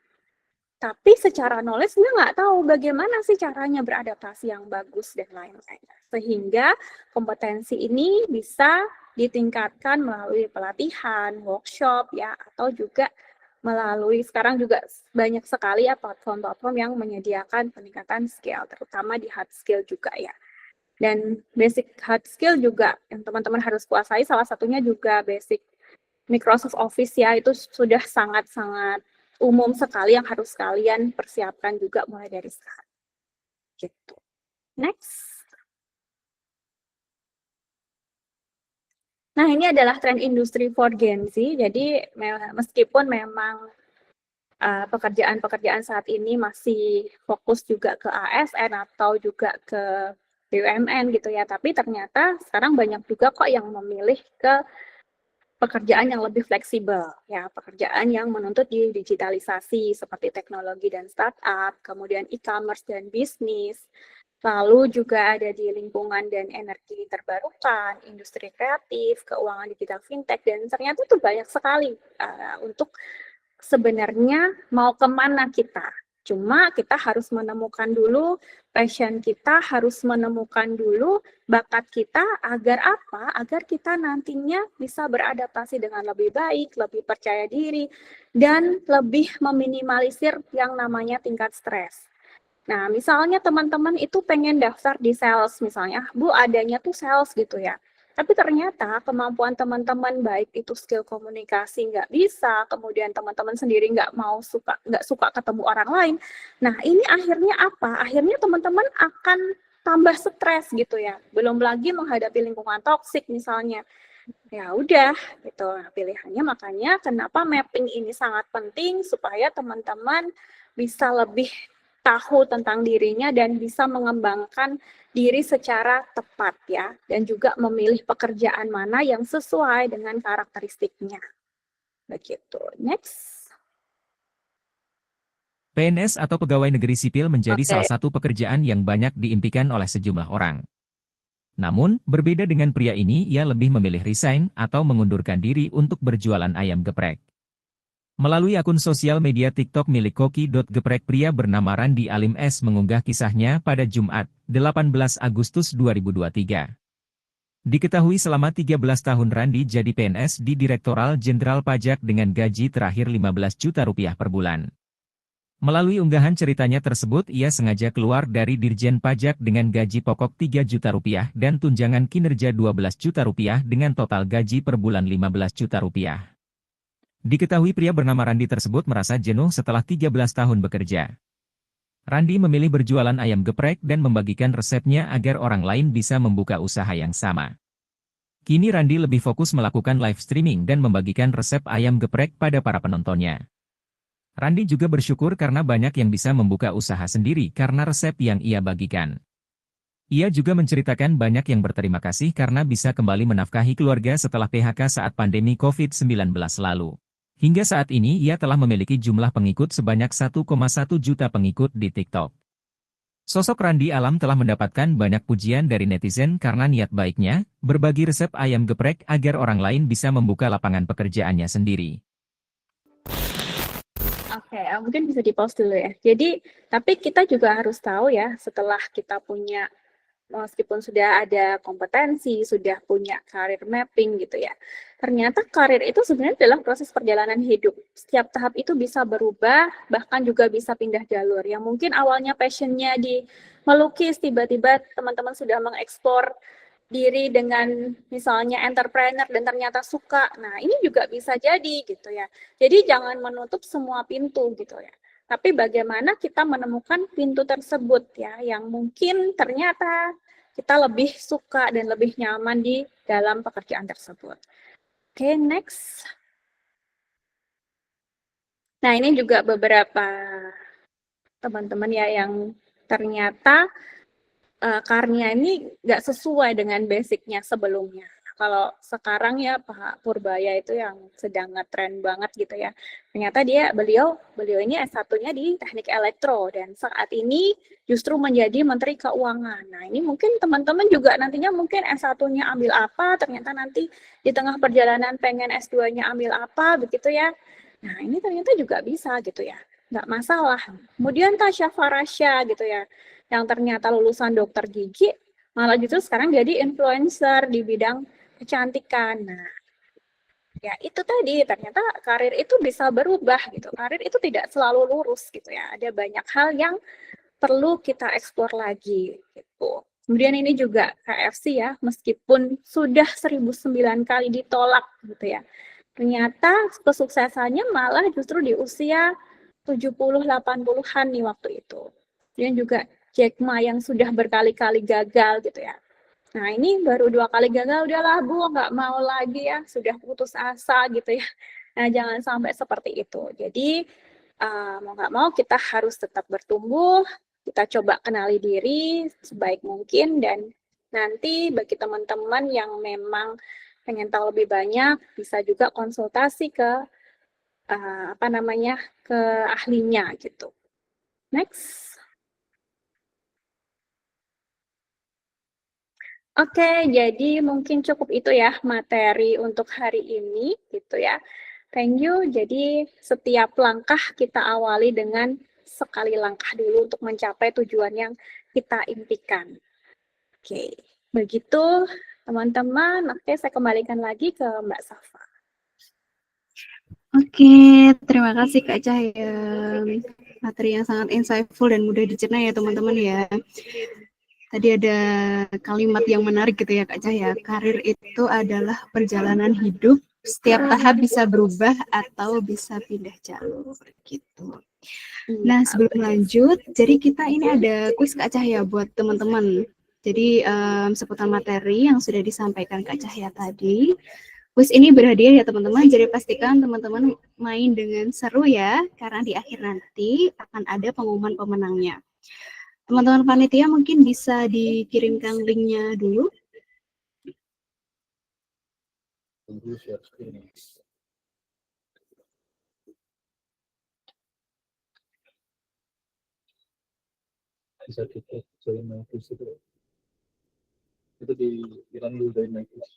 Tapi secara knowledge dia nggak tahu bagaimana sih caranya beradaptasi yang bagus dan lain-lain. Sehingga kompetensi ini bisa ditingkatkan melalui pelatihan, workshop ya, atau juga melalui sekarang juga banyak sekali ya platform-platform yang menyediakan peningkatan skill, terutama di hard skill juga ya. Dan basic hard skill juga yang teman-teman harus kuasai, salah satunya juga basic Microsoft Office ya, itu sudah sangat-sangat umum sekali yang harus kalian persiapkan juga mulai dari sekarang. Gitu. Next. Nah, ini adalah tren industri for Gen Z. Jadi meskipun memang pekerjaan-pekerjaan saat ini masih fokus juga ke ASN atau juga ke BUMN gitu ya, tapi ternyata sekarang banyak juga kok yang memilih ke pekerjaan yang lebih fleksibel, ya, pekerjaan yang menuntut di digitalisasi seperti teknologi dan startup, kemudian e-commerce dan bisnis, lalu juga ada di lingkungan dan energi terbarukan, industri kreatif, keuangan digital fintech, dan ternyata itu banyak sekali untuk sebenarnya mau kemana kita. Cuma kita harus menemukan dulu passion kita, harus menemukan dulu bakat kita agar apa? Agar kita nantinya bisa beradaptasi dengan lebih baik, lebih percaya diri, dan lebih meminimalisir yang namanya tingkat stres. Nah, misalnya teman-teman itu pengen daftar di sales misalnya, Bu adanya tuh sales gitu ya. Tapi ternyata kemampuan teman-teman baik itu skill komunikasi nggak bisa, kemudian teman-teman sendiri nggak suka ketemu orang lain. Nah, ini akhirnya apa? Akhirnya teman-teman akan tambah stres gitu ya. Belum lagi menghadapi lingkungan toksik misalnya. Ya udah gitu. Nah, pilihannya makanya kenapa mapping ini sangat penting supaya teman-teman bisa lebih tahu tentang dirinya dan bisa mengembangkan diri secara tepat ya, dan juga memilih pekerjaan mana yang sesuai dengan karakteristiknya. Begitu. Next. PNS atau pegawai negeri sipil menjadi Oke. salah satu pekerjaan yang banyak diimpikan oleh sejumlah orang. Namun, berbeda dengan pria ini, ia lebih memilih resign atau mengundurkan diri untuk berjualan ayam geprek. Melalui akun sosial media TikTok milik Koki.geprek, pria bernama Randi Alim S mengunggah kisahnya pada Jumat, 18 Agustus 2023. Diketahui selama 13 tahun Randi jadi PNS di Direktoral Jenderal Pajak dengan gaji terakhir 15 juta rupiah per bulan. Melalui unggahan ceritanya tersebut, ia sengaja keluar dari Dirjen Pajak dengan gaji pokok 3 juta rupiah dan tunjangan kinerja 12 juta rupiah dengan total gaji per bulan 15 juta rupiah. Diketahui pria bernama Randi tersebut merasa jenuh setelah 13 tahun bekerja. Randi memilih berjualan ayam geprek dan membagikan resepnya agar orang lain bisa membuka usaha yang sama. Kini Randi lebih fokus melakukan live streaming dan membagikan resep ayam geprek pada para penontonnya. Randi juga bersyukur karena banyak yang bisa membuka usaha sendiri karena resep yang ia bagikan. Ia juga menceritakan banyak yang berterima kasih karena bisa kembali menafkahi keluarga setelah PHK saat pandemi COVID-19 lalu. Hingga saat ini ia telah memiliki jumlah pengikut sebanyak 1,1 juta pengikut di TikTok. Sosok Randi Alam telah mendapatkan banyak pujian dari netizen karena niat baiknya, berbagi resep ayam geprek agar orang lain bisa membuka lapangan pekerjaannya sendiri. Oke, mungkin bisa di-pause dulu ya. Jadi, tapi kita juga harus tahu ya, setelah kita punya meskipun sudah ada kompetensi, sudah punya karir mapping gitu ya. Ternyata karir itu sebenarnya adalah proses perjalanan hidup. Setiap tahap itu bisa berubah, bahkan juga bisa pindah jalur. Yang mungkin awalnya passionnya di melukis, tiba-tiba teman-teman sudah mengeksplor diri dengan misalnya entrepreneur dan ternyata suka. Nah, ini juga bisa jadi gitu ya. Jadi jangan menutup semua pintu gitu ya. Tapi bagaimana kita menemukan pintu tersebut ya, yang mungkin ternyata kita lebih suka dan lebih nyaman di dalam pekerjaan tersebut. Oke, next. Nah, ini juga beberapa teman-teman ya yang ternyata karirnya ini nggak sesuai dengan basicnya sebelumnya. Kalau sekarang ya Pak Purbaya itu yang sedang ngetren banget gitu ya. Ternyata beliau ini S1-nya di Teknik Elektro dan saat ini justru menjadi Menteri Keuangan. Nah, ini mungkin teman-teman juga nantinya mungkin S1-nya ambil apa, ternyata nanti di tengah perjalanan pengen S2-nya ambil apa begitu ya. Nah, ini ternyata juga bisa gitu ya. Nggak masalah. Kemudian Tasya Farasya gitu ya yang ternyata lulusan dokter gigi malah justru sekarang jadi influencer di bidang kecantikan. Nah, ya itu tadi ternyata karir itu bisa berubah gitu. Karir itu tidak selalu lurus gitu ya. Ada banyak hal yang perlu kita eksplor lagi gitu. Kemudian ini juga KFC ya, meskipun sudah 1009 kali ditolak gitu ya. Ternyata kesuksesannya malah justru di usia 70-80-an nih waktu itu. Dan juga Jack Ma yang sudah berkali-kali gagal gitu ya. Nah ini baru 2 kali gagal, udahlah Bu, nggak mau lagi ya, sudah putus asa gitu ya. Nah jangan sampai seperti itu. Jadi mau nggak mau kita harus tetap bertumbuh, kita coba kenali diri sebaik mungkin, dan nanti bagi teman-teman yang memang pengen tahu lebih banyak, bisa juga konsultasi ke ke ahlinya gitu. Next. Oke, jadi mungkin cukup itu ya materi untuk hari ini gitu ya. Thank you. Jadi setiap langkah kita awali dengan sekali langkah dulu untuk mencapai tujuan yang kita impikan. Oke, begitu teman-teman. Oke, saya kembalikan lagi ke Mbak Safa. Oke, terima kasih Kak Cahya. Materi yang sangat insightful dan mudah dicerna ya teman-teman ya. Tadi ada kalimat yang menarik gitu ya Kak Cahya. Karir itu adalah perjalanan hidup. Setiap tahap bisa berubah atau bisa pindah jalur gitu. Nah, sebelum lanjut, jadi kita ini ada kuis Kak Cahya buat teman-teman. Jadi seputar materi yang sudah disampaikan Kak Cahya tadi. Kuis ini berhadiah ya teman-teman, jadi pastikan teman-teman main dengan seru ya, karena di akhir nanti akan ada pengumuman pemenangnya. Teman-teman panitia mungkin bisa dikirimkan linknya dulu. Bisa kita join my quiz itu di dulu join my quiz.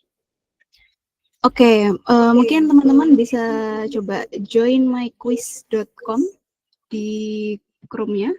Oke, mungkin teman-teman bisa coba join myquiz.com di Chrome-nya.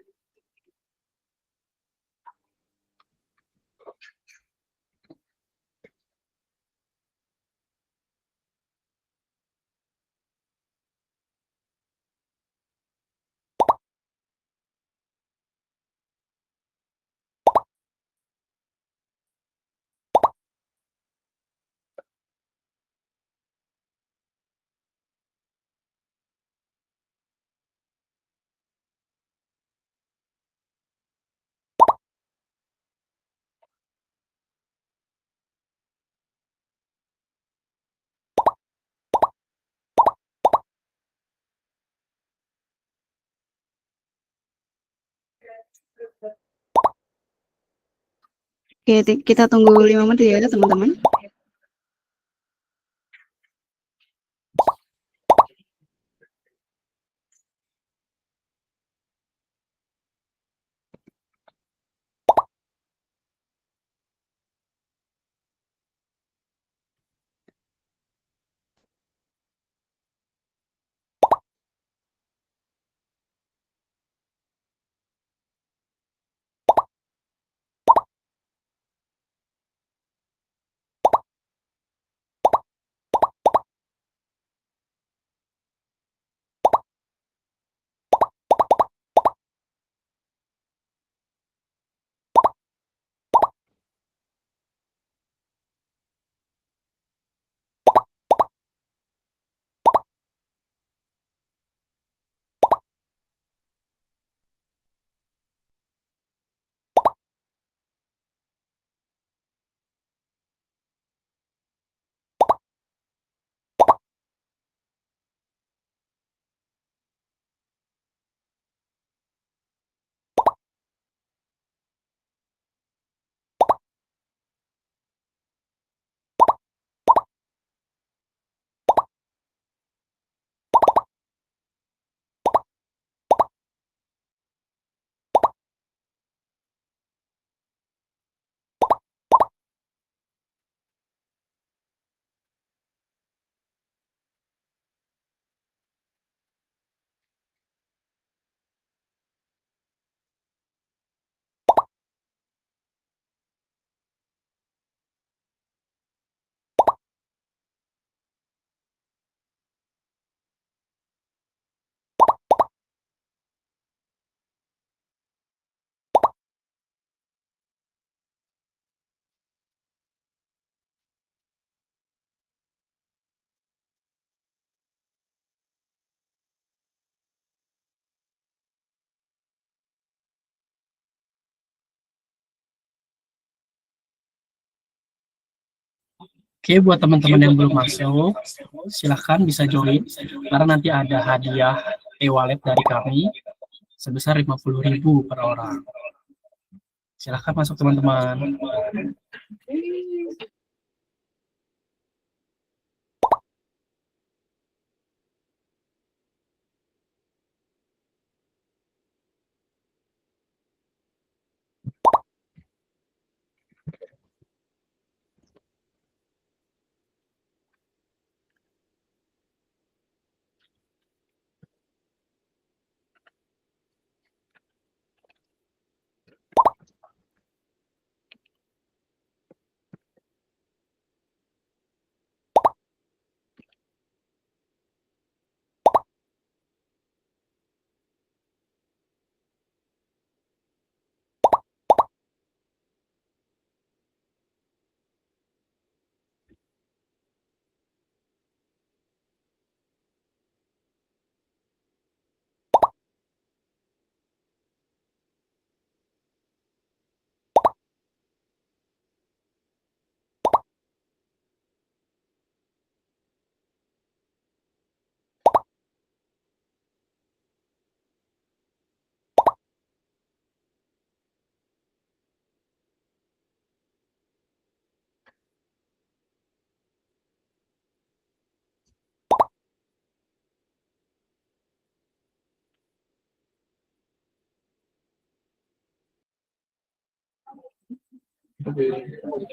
Oke, kita tunggu 5 menit ya teman-teman. Oke, buat teman-teman yang belum masuk, silahkan bisa join, karena nanti ada hadiah e-wallet dari kami sebesar 50.000 per orang. Silahkan masuk teman-teman.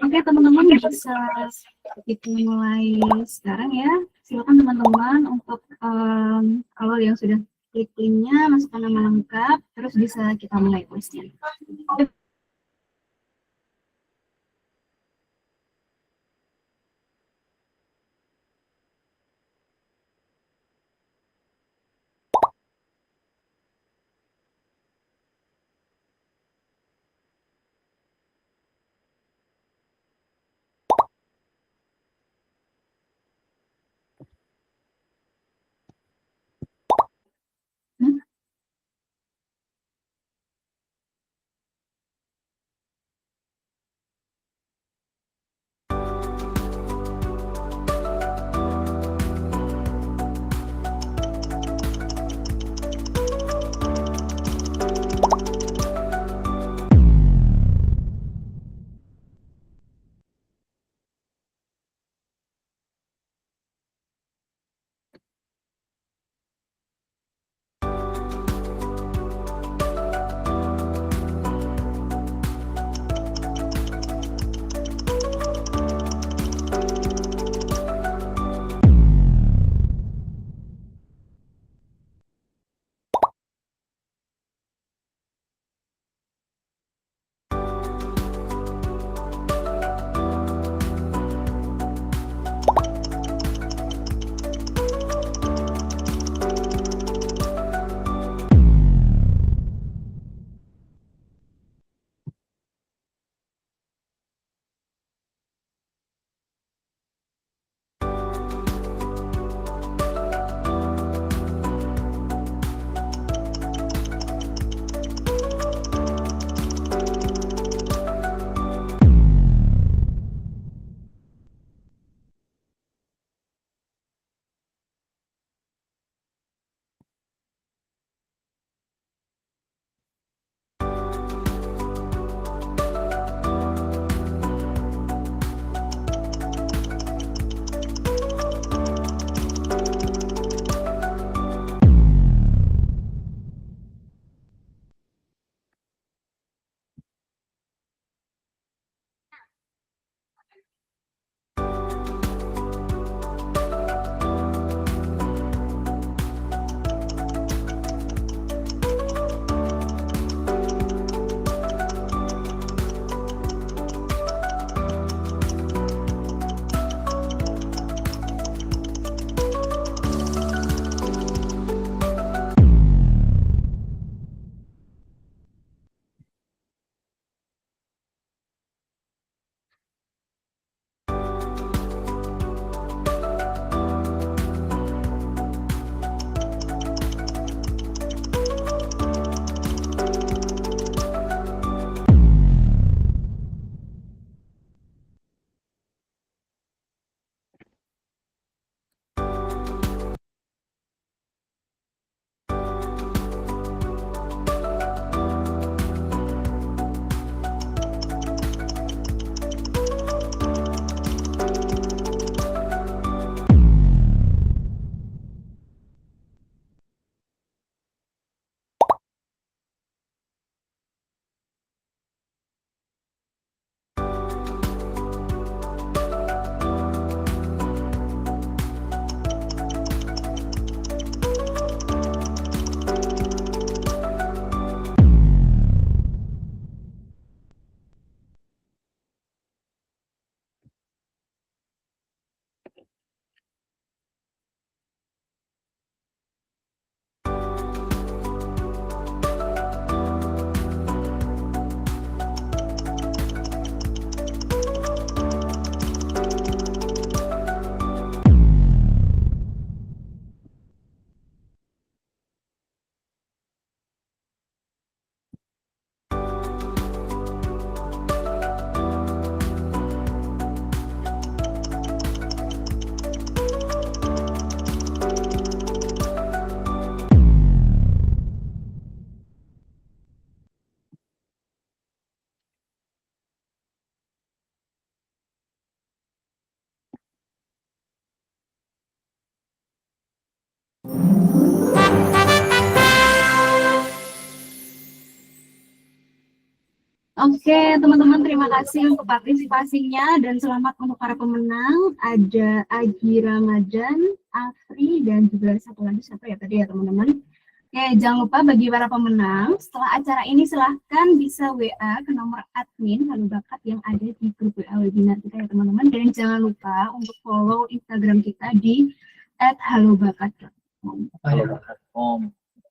Oke teman-teman bisa kita mulai sekarang ya. Silakan teman-teman untuk kalau yang sudah klik linknya masukkan nama lengkap, terus bisa kita mulai kuisnya. Hmm? Oke, teman-teman, terima kasih untuk partisipasinya dan selamat untuk para pemenang. Ada Agi Ramadan, Afri, dan juga satu lagi siapa ya tadi ya teman-teman. Oke, jangan lupa bagi para pemenang, setelah acara ini silahkan bisa WA ke nomor admin Halo Bakat yang ada di grup WA webinar kita ya teman-teman. Dan jangan lupa untuk follow Instagram kita di @halobakat.com.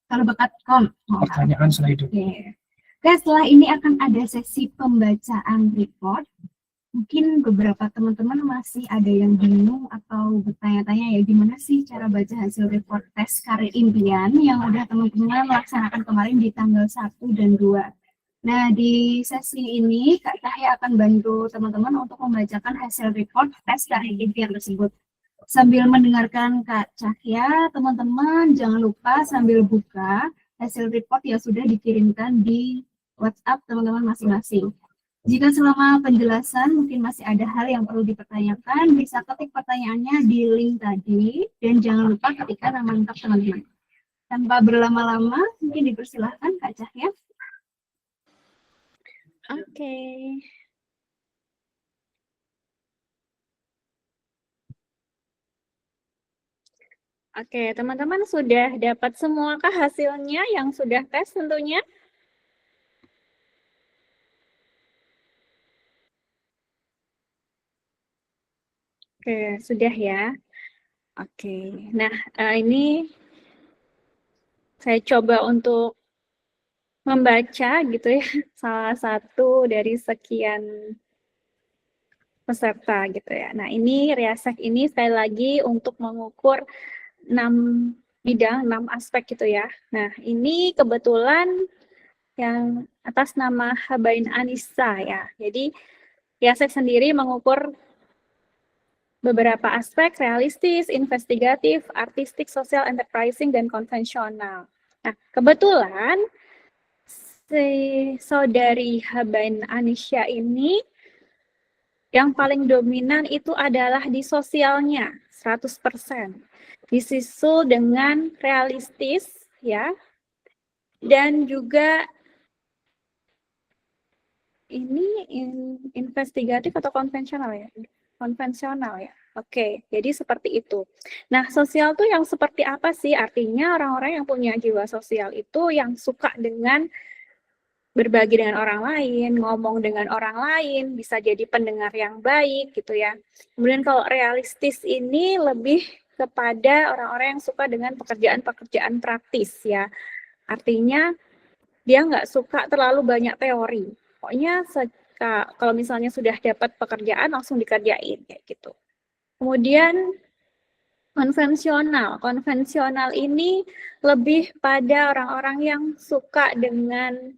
halobakat.com. Pertanyaan selanjutnya. Oke. Oke, setelah ini akan ada sesi pembacaan report. Mungkin beberapa teman-teman masih ada yang bingung atau bertanya-tanya ya gimana sih cara baca hasil report tes karir impian yang udah teman-teman laksanakan kemarin di tanggal 1 dan 2. Nah, di sesi ini Kak Cahya akan bantu teman-teman untuk membacakan hasil report tes karir impian tersebut. Sambil mendengarkan Kak Cahya, teman-teman jangan lupa sambil buka hasil report yang sudah dikirimkan di WhatsApp teman-teman masing-masing. Jika selama penjelasan mungkin masih ada hal yang perlu dipertanyakan, bisa ketik pertanyaannya di link tadi, dan jangan lupa ketikkan nama lengkap teman-teman. Tanpa berlama-lama, mungkin dipersilahkan Kak Cahya. Oke. Oke, teman-teman sudah dapat semuakah hasilnya yang sudah tes tentunya? Oke, sudah ya. Oke, nah ini saya coba untuk membaca gitu ya, salah satu dari sekian peserta gitu ya. Nah ini Riasek ini sekali lagi untuk mengukur 6 bidang, 6 aspek gitu ya. Nah ini kebetulan yang atas nama Habain Anissa ya. Jadi Riasek sendiri mengukur beberapa aspek realistis, investigatif, artistik, sosial, enterprising, dan konvensional. Nah, kebetulan si saudari Habain Anisya ini yang paling dominan itu adalah di sosialnya, 100%. Disusul dengan realistis, ya, dan juga ini investigatif atau konvensional ya? Konvensional ya. Oke, jadi seperti itu. Nah, sosial tuh yang seperti apa sih? Artinya orang-orang yang punya jiwa sosial itu yang suka dengan berbagi dengan orang lain, ngomong dengan orang lain, bisa jadi pendengar yang baik gitu ya. Kemudian kalau realistis ini lebih kepada orang-orang yang suka dengan pekerjaan-pekerjaan praktis ya. Artinya dia nggak suka terlalu banyak teori. Pokoknya kalau misalnya sudah dapat pekerjaan langsung dikerjain kayak gitu. Kemudian konvensional. Konvensional ini lebih pada orang-orang yang suka dengan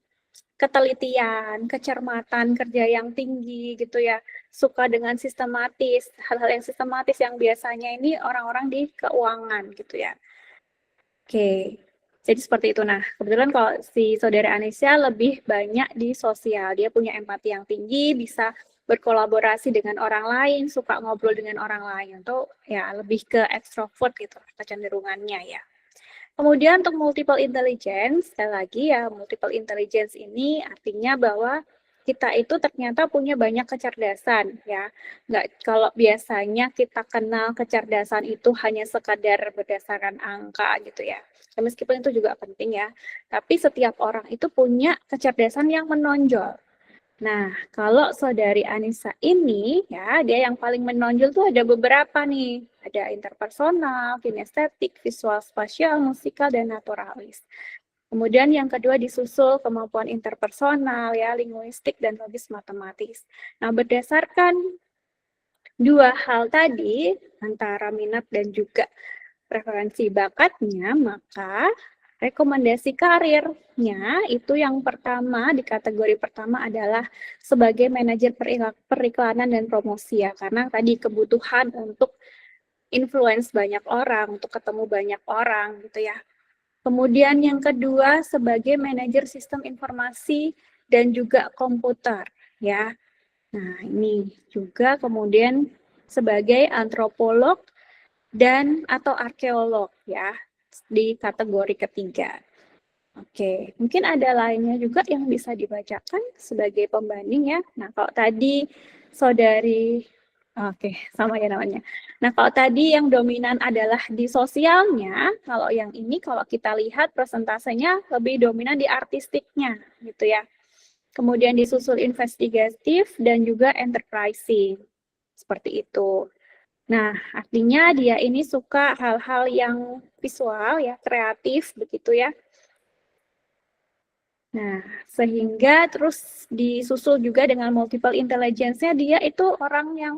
ketelitian, kecermatan, kerja yang tinggi gitu ya. Suka dengan sistematis, hal-hal yang sistematis yang biasanya ini orang-orang di keuangan gitu ya. Oke. Jadi seperti itu. Nah, kebetulan kalau si saudara Anisya lebih banyak di sosial. Dia punya empati yang tinggi, bisa berkolaborasi dengan orang lain, suka ngobrol dengan orang lain. Atau ya lebih ke extrovert gitu, kecenderungannya ya. Kemudian untuk multiple intelligence, sekali lagi ya, multiple intelligence ini artinya bahwa kita itu ternyata punya banyak kecerdasan ya. Nggak, kalau biasanya kita kenal kecerdasan itu hanya sekadar berdasarkan angka gitu ya. Meskipun itu juga penting ya, tapi setiap orang itu punya kecerdasan yang menonjol. Nah, kalau saudari Anissa ini, ya, dia yang paling menonjol tuh ada beberapa nih. Ada interpersonal, kinestetik, visual spasial, musikal, dan naturalis. Kemudian yang kedua disusul kemampuan interpersonal, ya, linguistik, dan logis matematis. Nah, berdasarkan dua hal tadi, antara minat dan juga preferensi bakatnya, maka rekomendasi karirnya itu yang pertama, di kategori pertama adalah sebagai manajer periklanan dan promosi ya, karena tadi kebutuhan untuk influence banyak orang, untuk ketemu banyak orang gitu ya. Kemudian yang kedua sebagai manajer sistem informasi dan juga komputer ya. Nah, ini juga kemudian sebagai antropolog dan atau arkeolog ya di kategori ketiga. Oke, mungkin ada lainnya juga yang bisa dibacakan sebagai pembanding ya. Nah, kalau tadi saudari, oke, sama ya namanya. Nah, kalau tadi yang dominan adalah di sosialnya, kalau yang ini kalau kita lihat presentasenya lebih dominan di artistiknya, gitu ya. Kemudian disusul investigatif dan juga enterprising, seperti itu. Nah, artinya dia ini suka hal-hal yang visual ya, kreatif begitu ya. Nah, sehingga terus disusul juga dengan multiple intelligence-nya, dia itu orang yang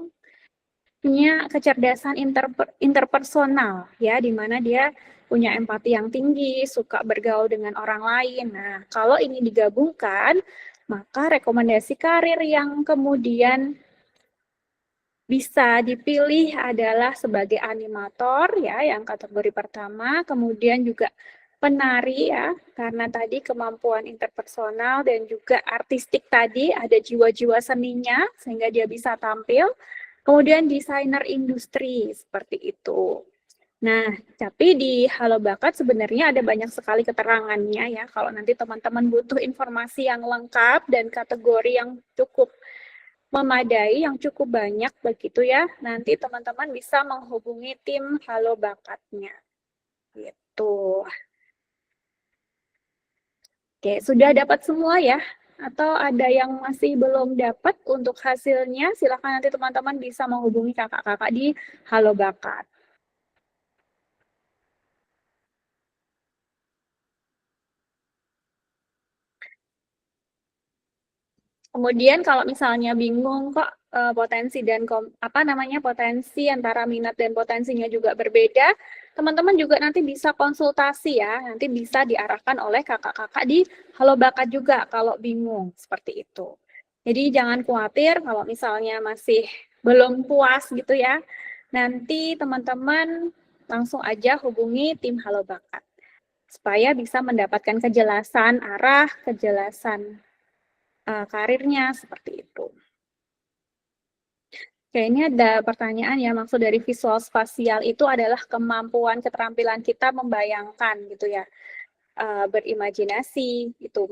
punya kecerdasan interpersonal ya, di mana dia punya empati yang tinggi, suka bergaul dengan orang lain. Nah, kalau ini digabungkan, maka rekomendasi karir yang kemudian bisa dipilih adalah sebagai animator ya, yang kategori pertama, kemudian juga penari ya, karena tadi kemampuan interpersonal dan juga artistik tadi ada jiwa-jiwa seninya sehingga dia bisa tampil. Kemudian desainer industri seperti itu. Nah, tapi di Halo Bakat sebenarnya ada banyak sekali keterangannya ya. Kalau nanti teman-teman butuh informasi yang lengkap dan kategori yang cukup memadai, yang cukup banyak begitu ya, nanti teman-teman bisa menghubungi tim Halo Bakatnya. Gitu. Oke, sudah dapat semua ya? Atau ada yang masih belum dapat untuk hasilnya? Silakan nanti teman-teman bisa menghubungi kakak-kakak di Halo Bakat. Kemudian kalau misalnya bingung kok potensi dan potensi antara minat dan potensinya juga berbeda, teman-teman juga nanti bisa konsultasi ya, nanti bisa diarahkan oleh kakak-kakak di Halo Bakat juga kalau bingung seperti itu. Jadi jangan khawatir kalau misalnya masih belum puas gitu ya, nanti teman-teman langsung aja hubungi tim Halo Bakat supaya bisa mendapatkan kejelasan arah, kejelasan karirnya seperti itu. Oke, ini ada pertanyaan ya, maksud dari visual spasial itu adalah kemampuan keterampilan kita membayangkan gitu ya, berimajinasi itu.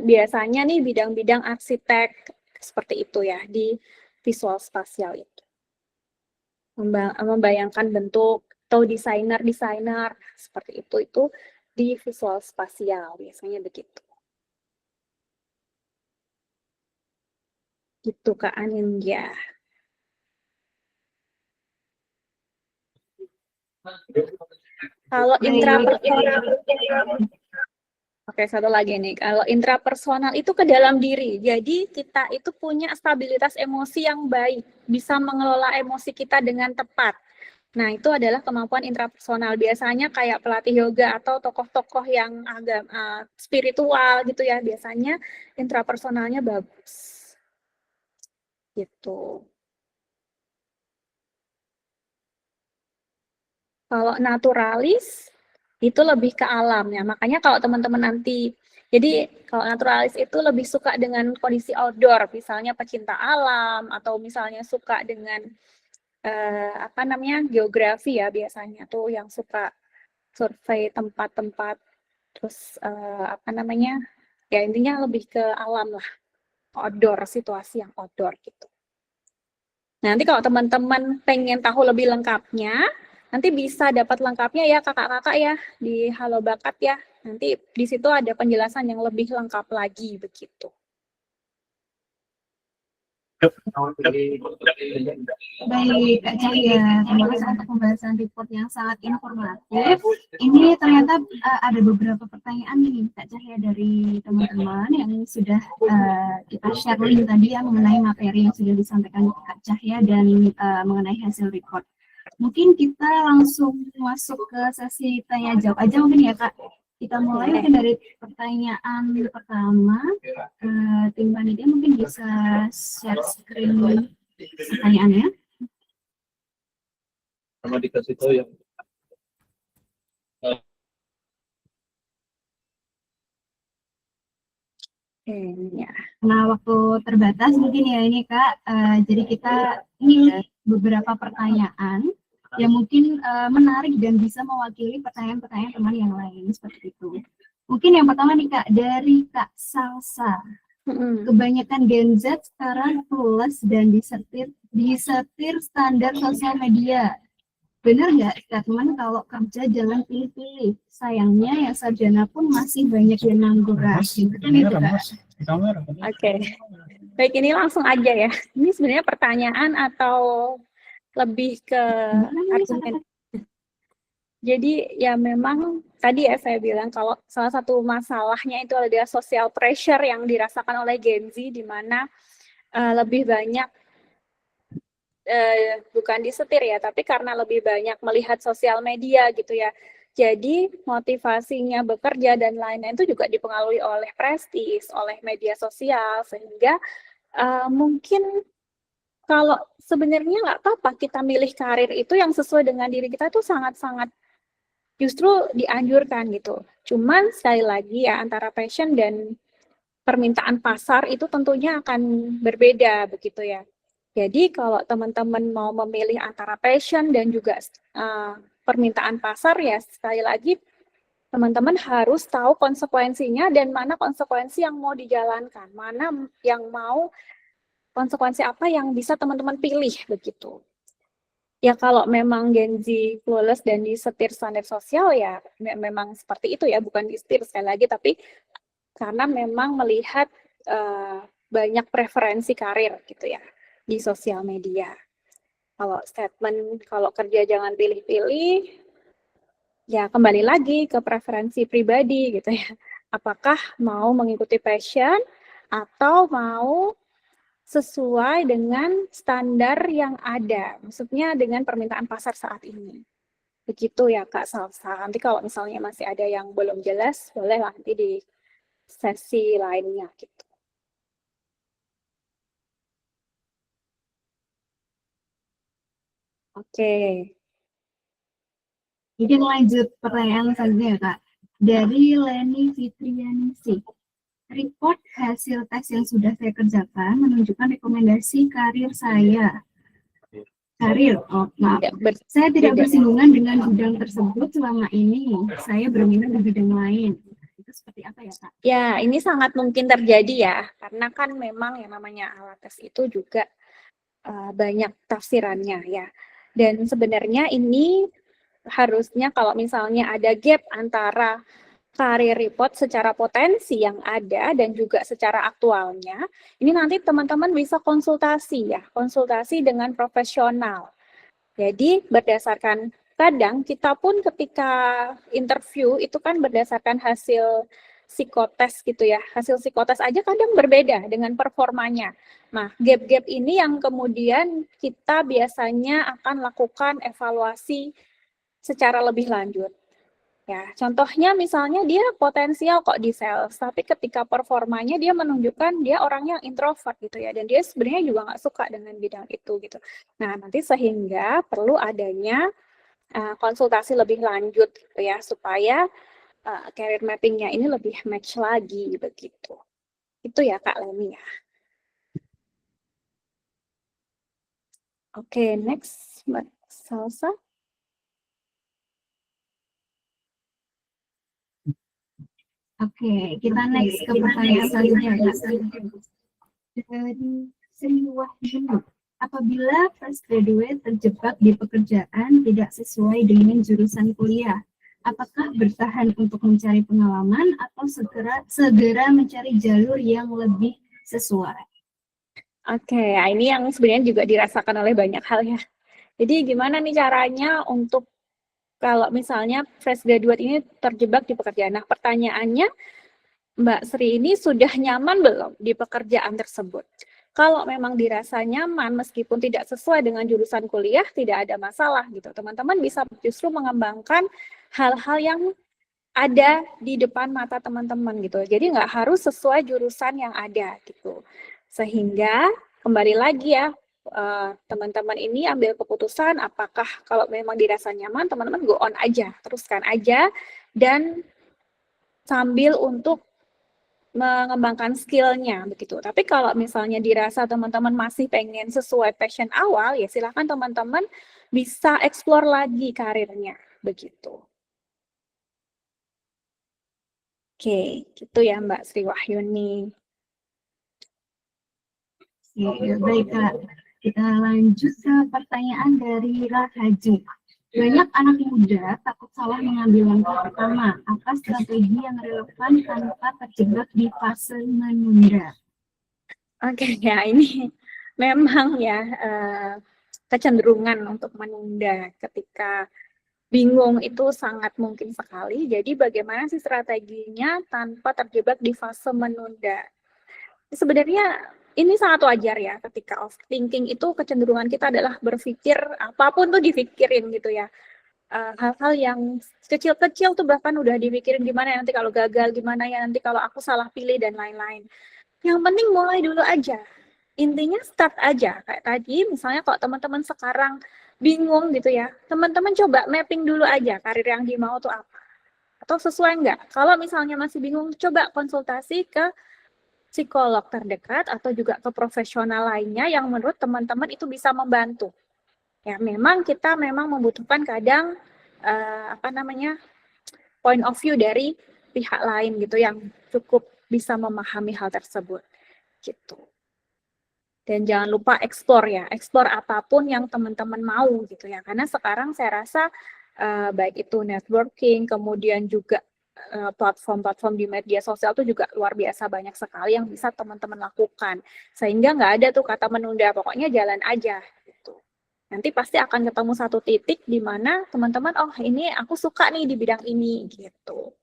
Biasanya nih bidang-bidang arsitek seperti itu ya di visual spasial itu. Membayangkan bentuk atau desainer seperti itu di visual spasial biasanya begitu. Gitu Kak Anindya. Kalau Oke, satu lagi nih. Kalau intrapersonal itu ke dalam diri. Jadi kita itu punya stabilitas emosi yang baik, bisa mengelola emosi kita dengan tepat. Nah, itu adalah kemampuan intrapersonal. Biasanya kayak pelatih yoga atau tokoh-tokoh yang agak spiritual gitu ya. Biasanya intrapersonalnya bagus. Gitu. Kalau naturalis itu lebih ke alam ya. Makanya kalau teman-teman nanti, jadi kalau naturalis itu lebih suka dengan kondisi outdoor, misalnya pecinta alam atau misalnya suka dengan geografi ya, biasanya tuh yang suka survei tempat-tempat, terus ya intinya lebih ke alam lah, outdoor, situasi yang outdoor gitu. Nanti kalau teman-teman pengen tahu lebih lengkapnya, nanti bisa dapat lengkapnya ya kakak-kakak ya di Halo Bakat ya. Nanti di situ ada penjelasan yang lebih lengkap lagi begitu. Baik, Kak Cahya, terima kasih untuk pembahasan report yang sangat informatif. Ini ternyata ada beberapa pertanyaan nih, Kak Cahya, dari teman-teman yang sudah kita share link tadi ya mengenai materi yang sudah disampaikan Kak Cahya dan mengenai hasil report. Mungkin kita langsung masuk ke sesi tanya jawab aja mungkin ya Kak. Kita mulai mungkin dari pertanyaan pertama. Tim panitia mungkin bisa share screen pertanyaannya. Sama dikasih tahu ya. Ya. Nah, waktu terbatas mungkin ya ini Kak. Jadi kita ini beberapa pertanyaan yang mungkin menarik dan bisa mewakili pertanyaan-pertanyaan teman yang lain seperti itu. Mungkin yang pertama nih Kak, dari Kak Salsa. Mm-mm. Kebanyakan Gen Z sekarang clueless dan disetir standar sosial media. Benar nggak teman kalau kerja jangan pilih-pilih? Sayangnya yang sarjana pun masih banyak yang ngangguran. Gitu kan itu Kak. Oke. Baik, ini langsung aja ya. Ini sebenarnya pertanyaan atau lebih ke argumen. Jadi ya memang tadi ya saya bilang kalau salah satu masalahnya itu adalah social pressure yang dirasakan oleh Gen Z, di mana lebih banyak bukan disetir ya, tapi karena lebih banyak melihat sosial media gitu ya. Jadi motivasinya bekerja dan lain-lain itu juga dipengaruhi oleh prestis, oleh media sosial, sehingga mungkin kalau sebenarnya nggak apa-apa kita milih karir itu yang sesuai dengan diri kita, itu sangat-sangat justru dianjurkan gitu. Cuman sekali lagi ya, antara passion dan permintaan pasar itu tentunya akan berbeda begitu ya. Jadi kalau teman-teman mau memilih antara passion dan juga permintaan pasar, ya sekali lagi teman-teman harus tahu konsekuensinya dan mana konsekuensi yang mau dijalankan, mana yang mau konsekuensi apa yang bisa teman-teman pilih begitu. Ya kalau memang Gen Z clueless dan disetir standar sosial ya memang seperti itu ya, bukan disetir sekali lagi, tapi karena memang melihat banyak preferensi karir gitu ya di sosial media. Kalau statement kalau kerja jangan pilih-pilih, ya kembali lagi ke preferensi pribadi gitu ya. Apakah mau mengikuti passion atau mau sesuai dengan standar yang ada, maksudnya dengan permintaan pasar saat ini. Begitu ya Kak Salsa. Nanti kalau misalnya masih ada yang belum jelas, boleh nanti di sesi lainnya gitu. Oke. Mungkin lanjut pertanyaan selanjutnya Kak. Dari Leni Fitrianisi. Report hasil tes yang sudah saya kerjakan menunjukkan rekomendasi karir saya. Karir, maaf. Ya, Saya tidak bersinggungan dengan bidang tersebut selama ini. Saya berminat di bidang lain. Itu seperti apa ya, Kak? Ya, ini sangat mungkin terjadi ya, karena kan memang yang namanya alat tes itu juga banyak tafsirannya ya. Dan sebenarnya ini harusnya kalau misalnya ada gap antara karir report secara potensi yang ada dan juga secara aktualnya, ini nanti teman-teman bisa konsultasi ya, konsultasi dengan profesional. Jadi berdasarkan, kadang kita pun ketika interview itu kan berdasarkan hasil psikotes gitu ya, hasil psikotes aja kadang berbeda dengan performanya. Nah, gap-gap ini yang kemudian kita biasanya akan lakukan evaluasi secara lebih lanjut. Ya, contohnya misalnya dia potensial kok di sales, tapi ketika performanya dia menunjukkan dia orangnya introvert gitu ya, dan dia sebenarnya juga nggak suka dengan bidang itu gitu. Nah, nanti sehingga perlu adanya konsultasi lebih lanjut gitu ya, supaya career mappingnya ini lebih match lagi begitu. Itu ya Kak Leni ya. Oke, next Mbak Salsa. Oke, kita next ke pertanyaan selanjutnya. Dari Sri Wahyuni, apabila fresh graduate terjebak di pekerjaan tidak sesuai dengan jurusan kuliah, apakah bertahan untuk mencari pengalaman atau segera mencari jalur yang lebih sesuai? Oke, ini yang sebenarnya juga dirasakan oleh banyak hal ya. Jadi gimana nih caranya untuk kalau misalnya fresh graduate ini terjebak di pekerjaan? Nah, pertanyaannya, Mbak Sri ini sudah nyaman belum di pekerjaan tersebut? Kalau memang dirasa nyaman, meskipun tidak sesuai dengan jurusan kuliah, tidak ada masalah gitu. Teman-teman bisa justru mengembangkan hal-hal yang ada di depan mata teman-teman gitu. Jadi nggak harus sesuai jurusan yang ada gitu. Sehingga kembali lagi ya, teman-teman ini ambil keputusan apakah kalau memang dirasa nyaman, teman-teman go on aja, teruskan aja, dan sambil untuk mengembangkan skillnya begitu. Tapi kalau misalnya dirasa teman-teman masih pengen sesuai passion awal, ya silakan teman-teman bisa explore lagi karirnya begitu. Oke, gitu ya Mbak Sri Wahyuni. Ya, baik Kak. Kita lanjut ke pertanyaan dari Rahaji. Banyak anak muda takut salah mengambil langkah pertama. Apa strategi yang relevan tanpa terjebak di fase menunda? Oke, ya ini memang ya kecenderungan untuk menunda ketika bingung itu sangat mungkin sekali. Jadi bagaimana sih strateginya tanpa terjebak di fase menunda? Sebenarnya ini sangat wajar ya ketika overthinking itu kecenderungan kita adalah berpikir apapun tuh dipikirin gitu ya. Hal-hal yang kecil-kecil tuh bahkan udah dipikirin gimana ya nanti kalau gagal, gimana ya nanti kalau aku salah pilih dan lain-lain. Yang penting mulai dulu aja. Intinya start aja. Kayak tadi misalnya kalau teman-teman sekarang bingung gitu ya, teman-teman coba mapping dulu aja karir yang dimau tuh apa. Atau sesuai enggak? Kalau misalnya masih bingung, coba konsultasi ke psikolog terdekat atau juga ke profesional lainnya yang menurut teman-teman itu bisa membantu. Ya, memang kita membutuhkan kadang point of view dari pihak lain gitu yang cukup bisa memahami hal tersebut gitu. Dan jangan lupa explore ya, explore apapun yang teman-teman mau gitu ya. Karena sekarang saya rasa baik itu networking, kemudian juga platform-platform di media sosial itu juga luar biasa banyak sekali yang bisa teman-teman lakukan. Sehingga nggak ada tuh kata menunda, pokoknya jalan aja gitu. Nanti pasti akan ketemu satu titik di mana teman-teman, oh ini aku suka nih di bidang ini gitu.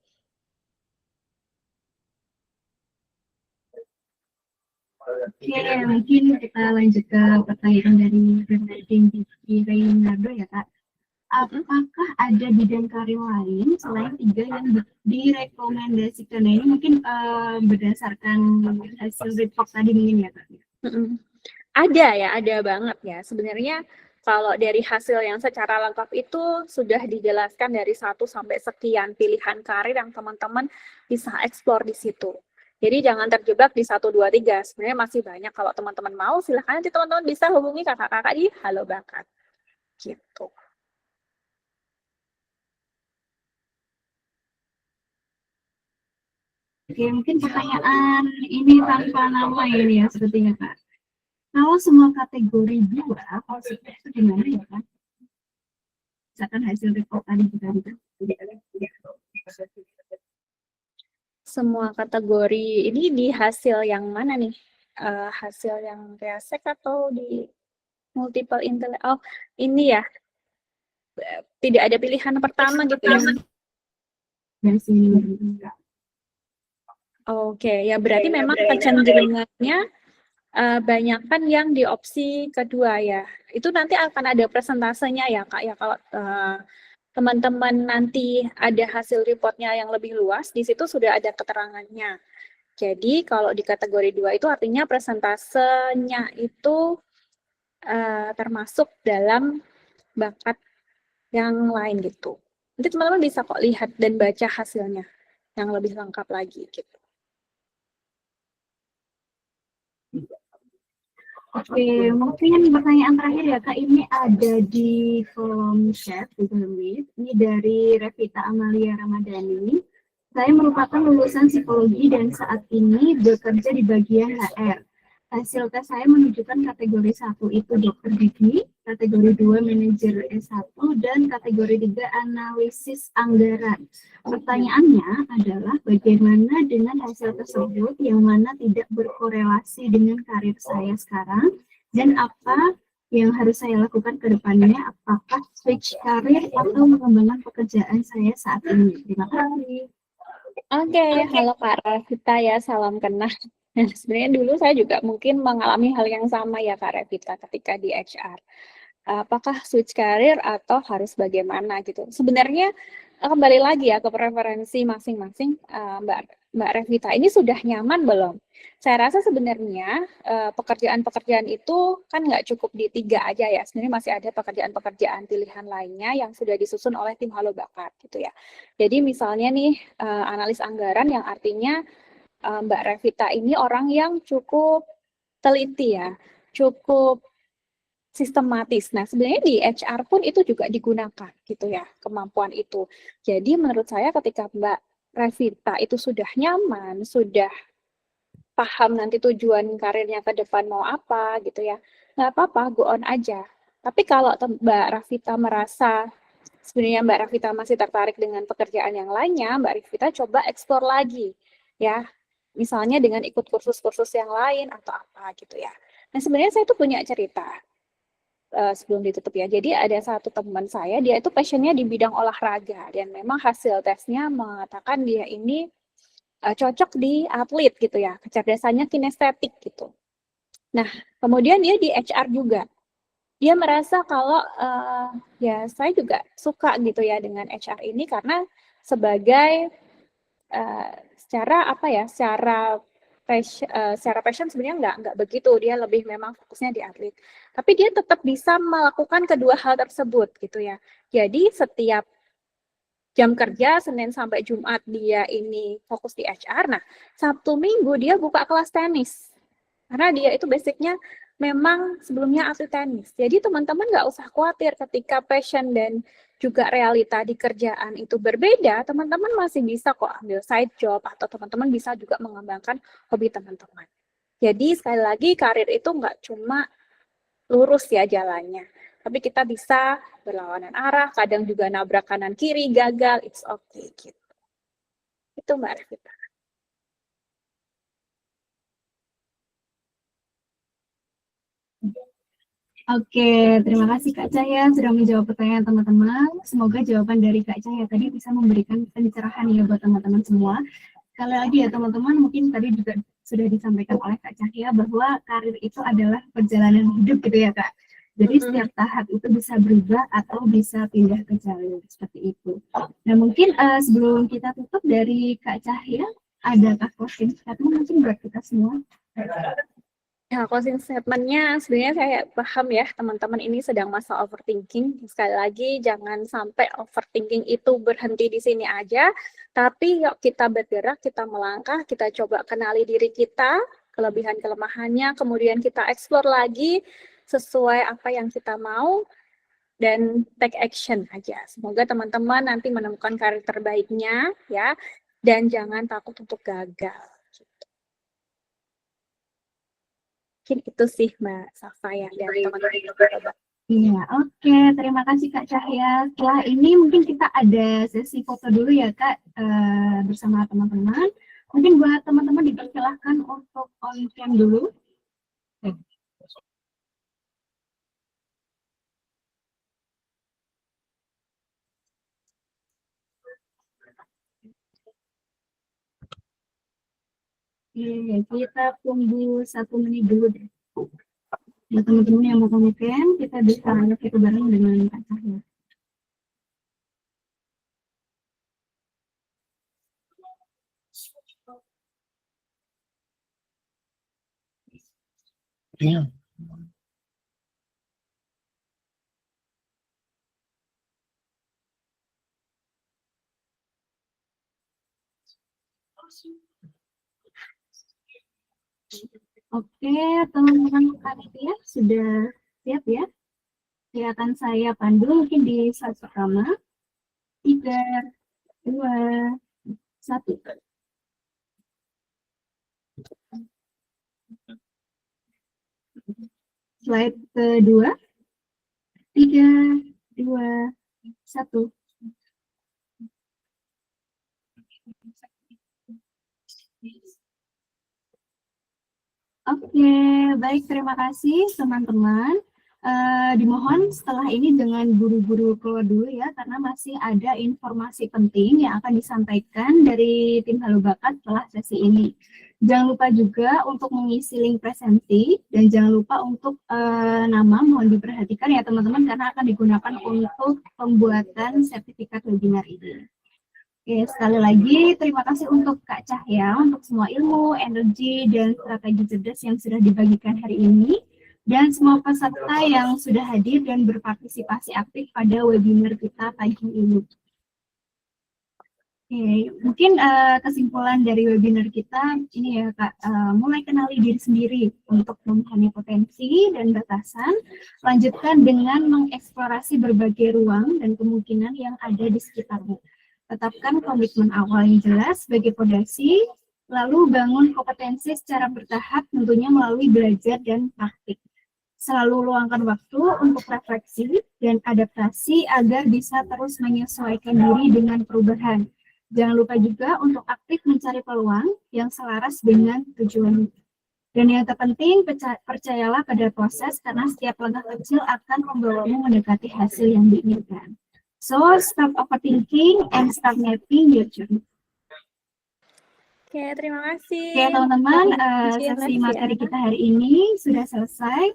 Oke, mungkin kita lanjut ke pertanyaan dari Bernardine Reynardo ya Kak. Apakah ada bidang karir lain selain 3 yang direkomendasikan? Nah, ini mungkin berdasarkan hasil report tadi mungkin ya Kak? Ada ya, ada banget ya. Sebenarnya kalau dari hasil yang secara lengkap itu sudah dijelaskan dari 1 sampai sekian pilihan karir yang teman-teman bisa eksplor di situ. Jadi jangan terjebak di 1, 2, 3. Sebenarnya masih banyak. Kalau teman-teman mau, silahkan nanti teman-teman bisa hubungi kakak-kakak di Halo Bakat. Gitu. Oke, mungkin pertanyaan ini tanpa nama ini ya, sepertinya Kak. Kalau semua kategori 2 positif itu gimana ya Kak? Misalkan hasil report tadi juga Semua kategori ini di hasil yang mana nih? Hasil yang reasek atau di multiple intelligence? Oh, ini ya. Tidak ada pilihan pertama gitu ya. Oke, ya berarti memang kecenderungannya banyakkan yang di opsi kedua ya. Itu nanti akan ada presentasenya ya Kak ya. Kalau teman-teman nanti ada hasil reportnya yang lebih luas, di situ sudah ada keterangannya. Jadi kalau di kategori 2 itu artinya presentasenya itu termasuk dalam bakat yang lain gitu. Nanti teman-teman bisa kok lihat dan baca hasilnya yang lebih lengkap lagi gitu. Oke, mungkin pertanyaan terakhir ya Kak, ini ada di kolom chat Google Meet. Ini dari Revita Amalia Ramadhani. Saya merupakan lulusan psikologi dan saat ini bekerja di bagian HR. Hasil tes saya menunjukkan kategori 1 itu dokter gigi, kategori 2 manajer S1, dan kategori 3 analisis anggaran. Pertanyaannya adalah bagaimana dengan hasil tersebut yang mana tidak berkorelasi dengan karir saya sekarang, dan apa yang harus saya lakukan ke depannya, apakah switch karir atau mengembangkan pekerjaan saya saat ini. Terima kasih. Oke, halo Kak Revita ya, salam kenal. Nah, sebenarnya dulu saya juga mungkin mengalami hal yang sama ya Kak Revita ketika di HR. Apakah switch karir atau harus bagaimana gitu. Sebenarnya kembali lagi ya ke preferensi masing-masing Mbak Revita. Ini sudah nyaman belum? Saya rasa sebenarnya pekerjaan-pekerjaan itu kan nggak cukup di 3 aja ya. Sebenarnya masih ada pekerjaan-pekerjaan pilihan lainnya yang sudah disusun oleh tim Halo Bakat gitu ya. Jadi misalnya nih analis anggaran yang artinya Mbak Revita ini orang yang cukup teliti ya, cukup sistematis. Nah, sebenarnya di HR pun itu juga digunakan gitu ya, kemampuan itu. Jadi menurut saya ketika Mbak Revita itu sudah nyaman, sudah paham nanti tujuan karirnya ke depan mau apa gitu ya, nggak apa-apa, go on aja. Tapi kalau Mbak Rafita merasa sebenarnya Mbak Rafita masih tertarik dengan pekerjaan yang lainnya, Mbak Rafita coba eksplor lagi ya. Misalnya dengan ikut kursus-kursus yang lain atau apa gitu ya. Nah sebenarnya saya tuh punya cerita sebelum ditutup ya. Jadi ada satu teman saya, dia itu passionnya di bidang olahraga dan memang hasil tesnya mengatakan dia ini cocok di atlet gitu ya, kecerdasannya kinestetik gitu. Nah kemudian dia di HR juga. Dia merasa kalau ya saya juga suka gitu ya dengan HR ini karena sebagai secara apa ya, secara passion sebenarnya nggak begitu, dia lebih memang fokusnya di atlet. Tapi dia tetap bisa melakukan kedua hal tersebut gitu ya. Jadi setiap jam kerja Senin sampai Jumat dia ini fokus di HR. Nah, Sabtu Minggu dia buka kelas tenis. Karena dia itu basicnya memang sebelumnya atlet tenis. Jadi teman-teman nggak usah khawatir ketika passion dan juga realita di kerjaan itu berbeda, teman-teman masih bisa kok ambil side job atau teman-teman bisa juga mengembangkan hobi teman-teman. Jadi sekali lagi karir itu nggak cuma lurus ya jalannya, tapi kita bisa berlawanan arah, kadang juga nabrak kanan kiri, gagal, it's okay gitu. Itu Mbak Revita. Oke, terima kasih Kak Cahya sudah menjawab pertanyaan teman-teman. Semoga jawaban dari Kak Cahya tadi bisa memberikan pencerahan ya buat teman-teman semua. Sekali lagi ya teman-teman, mungkin tadi juga sudah disampaikan oleh Kak Cahya bahwa karir itu adalah perjalanan hidup gitu ya Kak. Jadi setiap tahap itu bisa berubah atau bisa pindah ke jalur seperti itu. Nah mungkin sebelum kita tutup dari Kak Cahya, adakah closing statement mungkin buat kita semua? Ya, closing statement-nya sebenarnya saya paham ya teman-teman ini sedang masa overthinking. Sekali lagi jangan sampai overthinking itu berhenti di sini aja, tapi yuk kita bergerak, kita melangkah, kita coba kenali diri kita, kelebihan kelemahannya, kemudian kita explore lagi sesuai apa yang kita mau dan take action aja. Semoga teman-teman nanti menemukan karir terbaiknya ya, dan jangan takut untuk gagal. Mungkin itu sih Mbak Safa ya dan teman-teman. Iya, oke. Terima kasih Kak Cahya. Setelah ini mungkin kita ada sesi foto dulu ya Kak bersama teman-teman. Mungkin buat teman-teman dipersilahkan untuk on cam dulu. Oke, kita tunggu 1 menit dulu deh. Ya, teman-teman yang mau komen, kita bisa lihat itu bareng dengan Kak Cahya. Iya. Oke, teman-teman panitia sudah siap ya? Silakan saya pandu mungkin di slide pertama. 3, 2, 1. Slide kedua. 3, 2, 1. Oke, baik, terima kasih teman-teman. Dimohon setelah ini jangan buru-buru keluar dulu ya, karena masih ada informasi penting yang akan disampaikan dari tim Halo Bakat setelah sesi ini. Jangan lupa juga untuk mengisi link presenti, dan jangan lupa untuk nama mohon diperhatikan ya teman-teman, karena akan digunakan untuk pembuatan sertifikat webinar ini. Oke, sekali lagi terima kasih untuk Kak Cahya untuk semua ilmu, energi, dan strategi cerdas yang sudah dibagikan hari ini, dan semua peserta yang sudah hadir dan berpartisipasi aktif pada webinar kita pagi ini. Oke, mungkin kesimpulan dari webinar kita ini ya Kak, mulai kenali diri sendiri untuk memahami potensi dan batasan, lanjutkan dengan mengeksplorasi berbagai ruang dan kemungkinan yang ada di sekitarmu. Tetapkan komitmen awal yang jelas sebagai fondasi, lalu bangun kompetensi secara bertahap tentunya melalui belajar dan praktik. Selalu luangkan waktu untuk refleksi dan adaptasi agar bisa terus menyesuaikan diri dengan perubahan. Jangan lupa juga untuk aktif mencari peluang yang selaras dengan tujuan. Dan yang terpenting, percayalah pada proses karena setiap langkah kecil akan membawamu mendekati hasil yang diinginkan. So, stop overthinking and start mapping your journey. Oke, terima kasih. Oke, teman-teman, Jelas sesi ya. materi kita hari ini sudah selesai.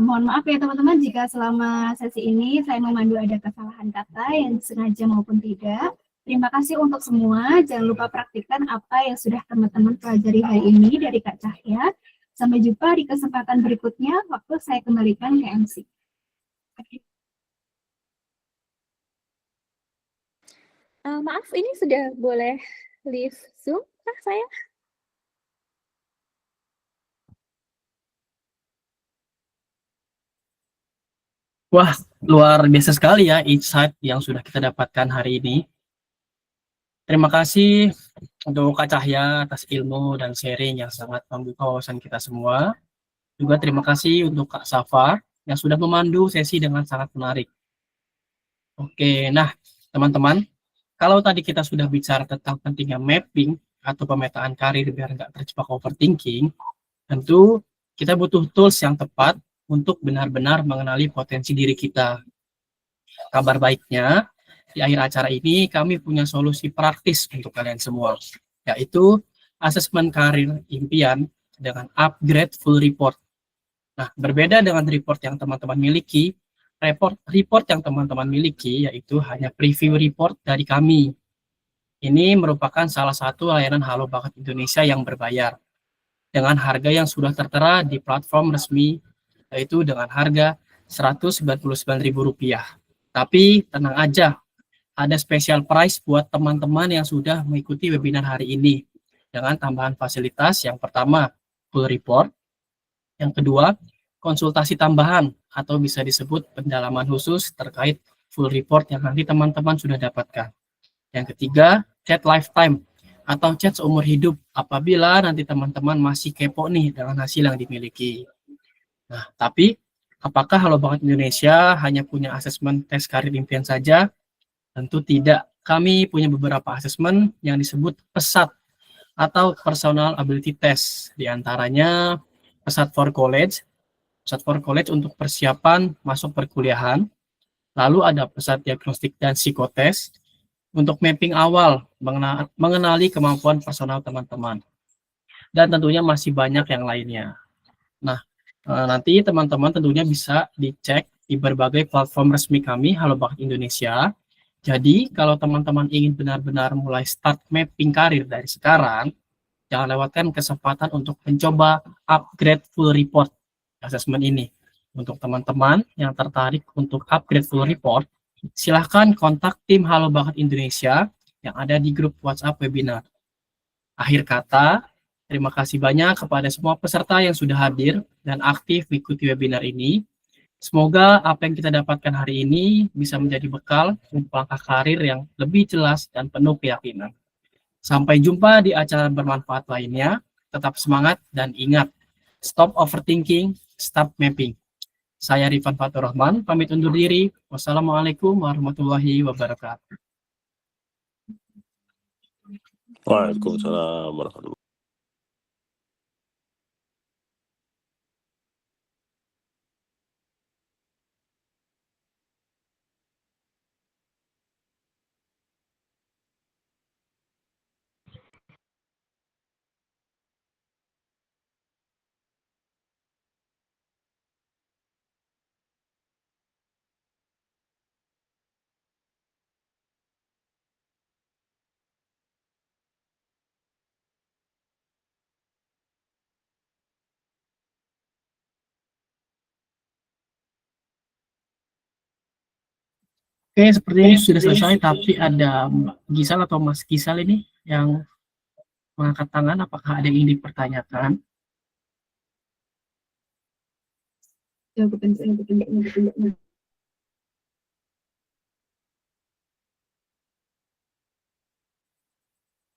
Mohon maaf ya teman-teman jika selama sesi ini saya memandu ada kesalahan kata yang sengaja maupun tidak. Terima kasih untuk semua. Jangan lupa praktikkan apa yang sudah teman-teman pelajari hari ini dari Kak Cahya. Sampai jumpa di kesempatan berikutnya waktu saya kembalikan ke MC. Maaf, ini sudah boleh leave Zoom kah saya? Wah, luar biasa sekali ya insight yang sudah kita dapatkan hari ini. Terima kasih untuk Kak Cahya atas ilmu dan sharing yang sangat membuka wawasan kita semua. Juga terima kasih untuk Kak Safa yang sudah memandu sesi dengan sangat menarik. Oke, nah teman-teman, kalau tadi kita sudah bicara tentang pentingnya mapping atau pemetaan karir biar nggak terjebak overthinking, tentu kita butuh tools yang tepat untuk benar-benar mengenali potensi diri kita. Kabar baiknya, di akhir acara ini kami punya solusi praktis untuk kalian semua, yaitu asesmen karir impian dengan upgrade full report. Nah, berbeda dengan report yang teman-teman miliki, report yang teman-teman miliki yaitu hanya preview report dari kami. Ini merupakan salah satu layanan Halo Bakat Indonesia yang berbayar dengan harga yang sudah tertera di platform resmi, yaitu dengan harga Rp199.000. Tapi tenang aja, ada special price buat teman-teman yang sudah mengikuti webinar hari ini dengan tambahan fasilitas yang pertama, full report, yang kedua, konsultasi tambahan atau bisa disebut pendalaman khusus terkait full report yang nanti teman-teman sudah dapatkan. Yang ketiga, chat lifetime atau chat seumur hidup apabila nanti teman-teman masih kepo nih dengan hasil yang dimiliki. Nah, tapi apakah Halo Bakat Indonesia hanya punya asesmen tes karir impian saja? Tentu tidak. Kami punya beberapa asesmen yang disebut PESAT atau Personal Ability Test. Di antaranya PESAT for College, PESAT for College untuk persiapan masuk perkuliahan. Lalu ada PESAT Diagnostik dan Psikotes untuk mapping awal mengenali kemampuan personal teman-teman. Dan tentunya masih banyak yang lainnya. Nah, nanti teman-teman tentunya bisa dicek di berbagai platform resmi kami Halo Bakat Indonesia. Jadi, kalau teman-teman ingin benar-benar mulai start mapping karir dari sekarang, jangan lewatkan kesempatan untuk mencoba upgrade full report assessment ini. Untuk teman-teman yang tertarik untuk upgrade full report, silahkan kontak tim Halo Bakat Indonesia yang ada di grup WhatsApp webinar. Akhir kata, terima kasih banyak kepada semua peserta yang sudah hadir dan aktif mengikuti webinar ini. Semoga apa yang kita dapatkan hari ini bisa menjadi bekal untuk langkah karir yang lebih jelas dan penuh keyakinan. Sampai jumpa di acara bermanfaat lainnya. Tetap semangat dan ingat, stop overthinking, stop mapping. Saya Rifan Fatur Rahman, pamit undur diri. Wassalamualaikum warahmatullahi wabarakatuh. Waalaikumsalam warahmatullahi. Oke, sepertinya sudah selesai, tapi ada Mbak Gisal atau Mas Gisal ini yang mengangkat tangan. Apakah ada yang ingin dipertanyakan?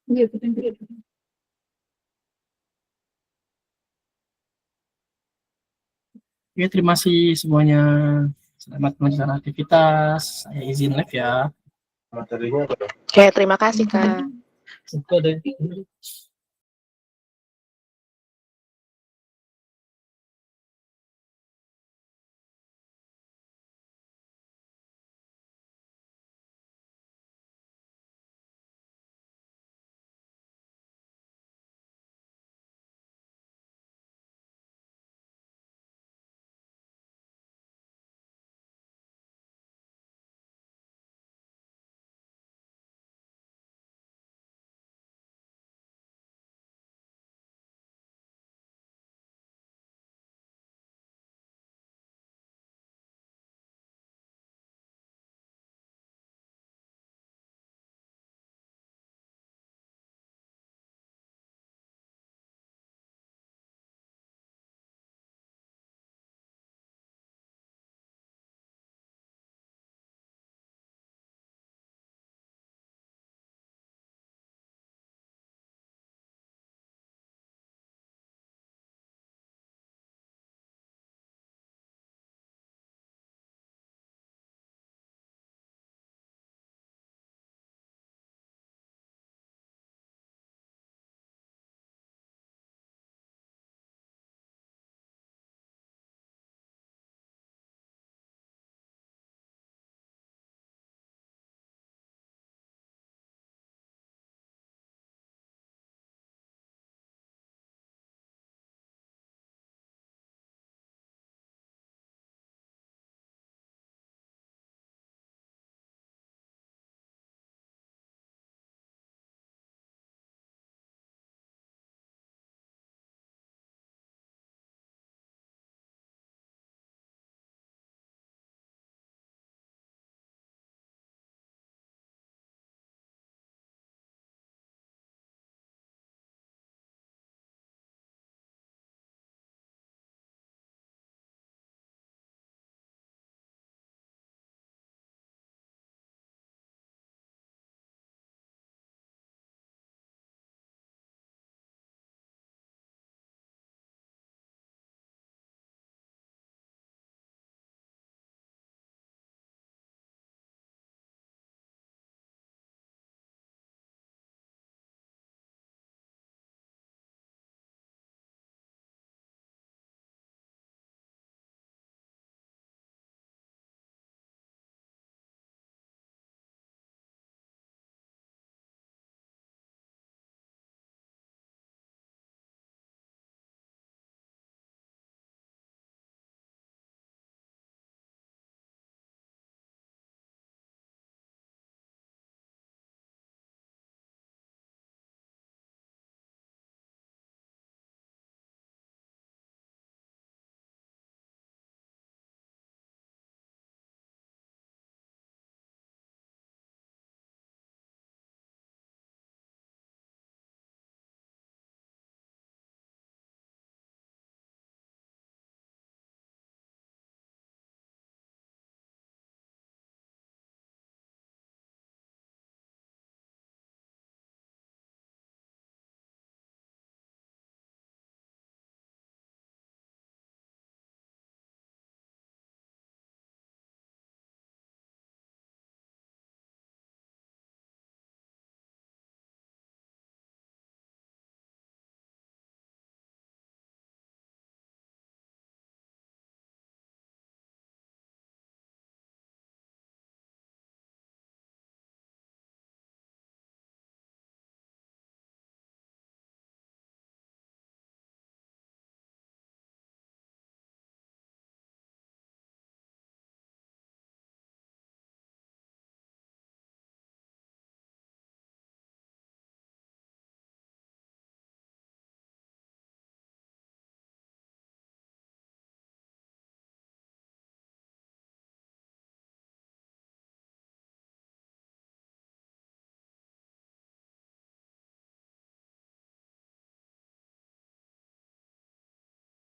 Iya, betul. Oke, terima kasih semuanya. Selamat melanjutkan aktivitas. Saya izin live ya. Materinya apa dong? Oke, terima kasih Kak. Suka deh.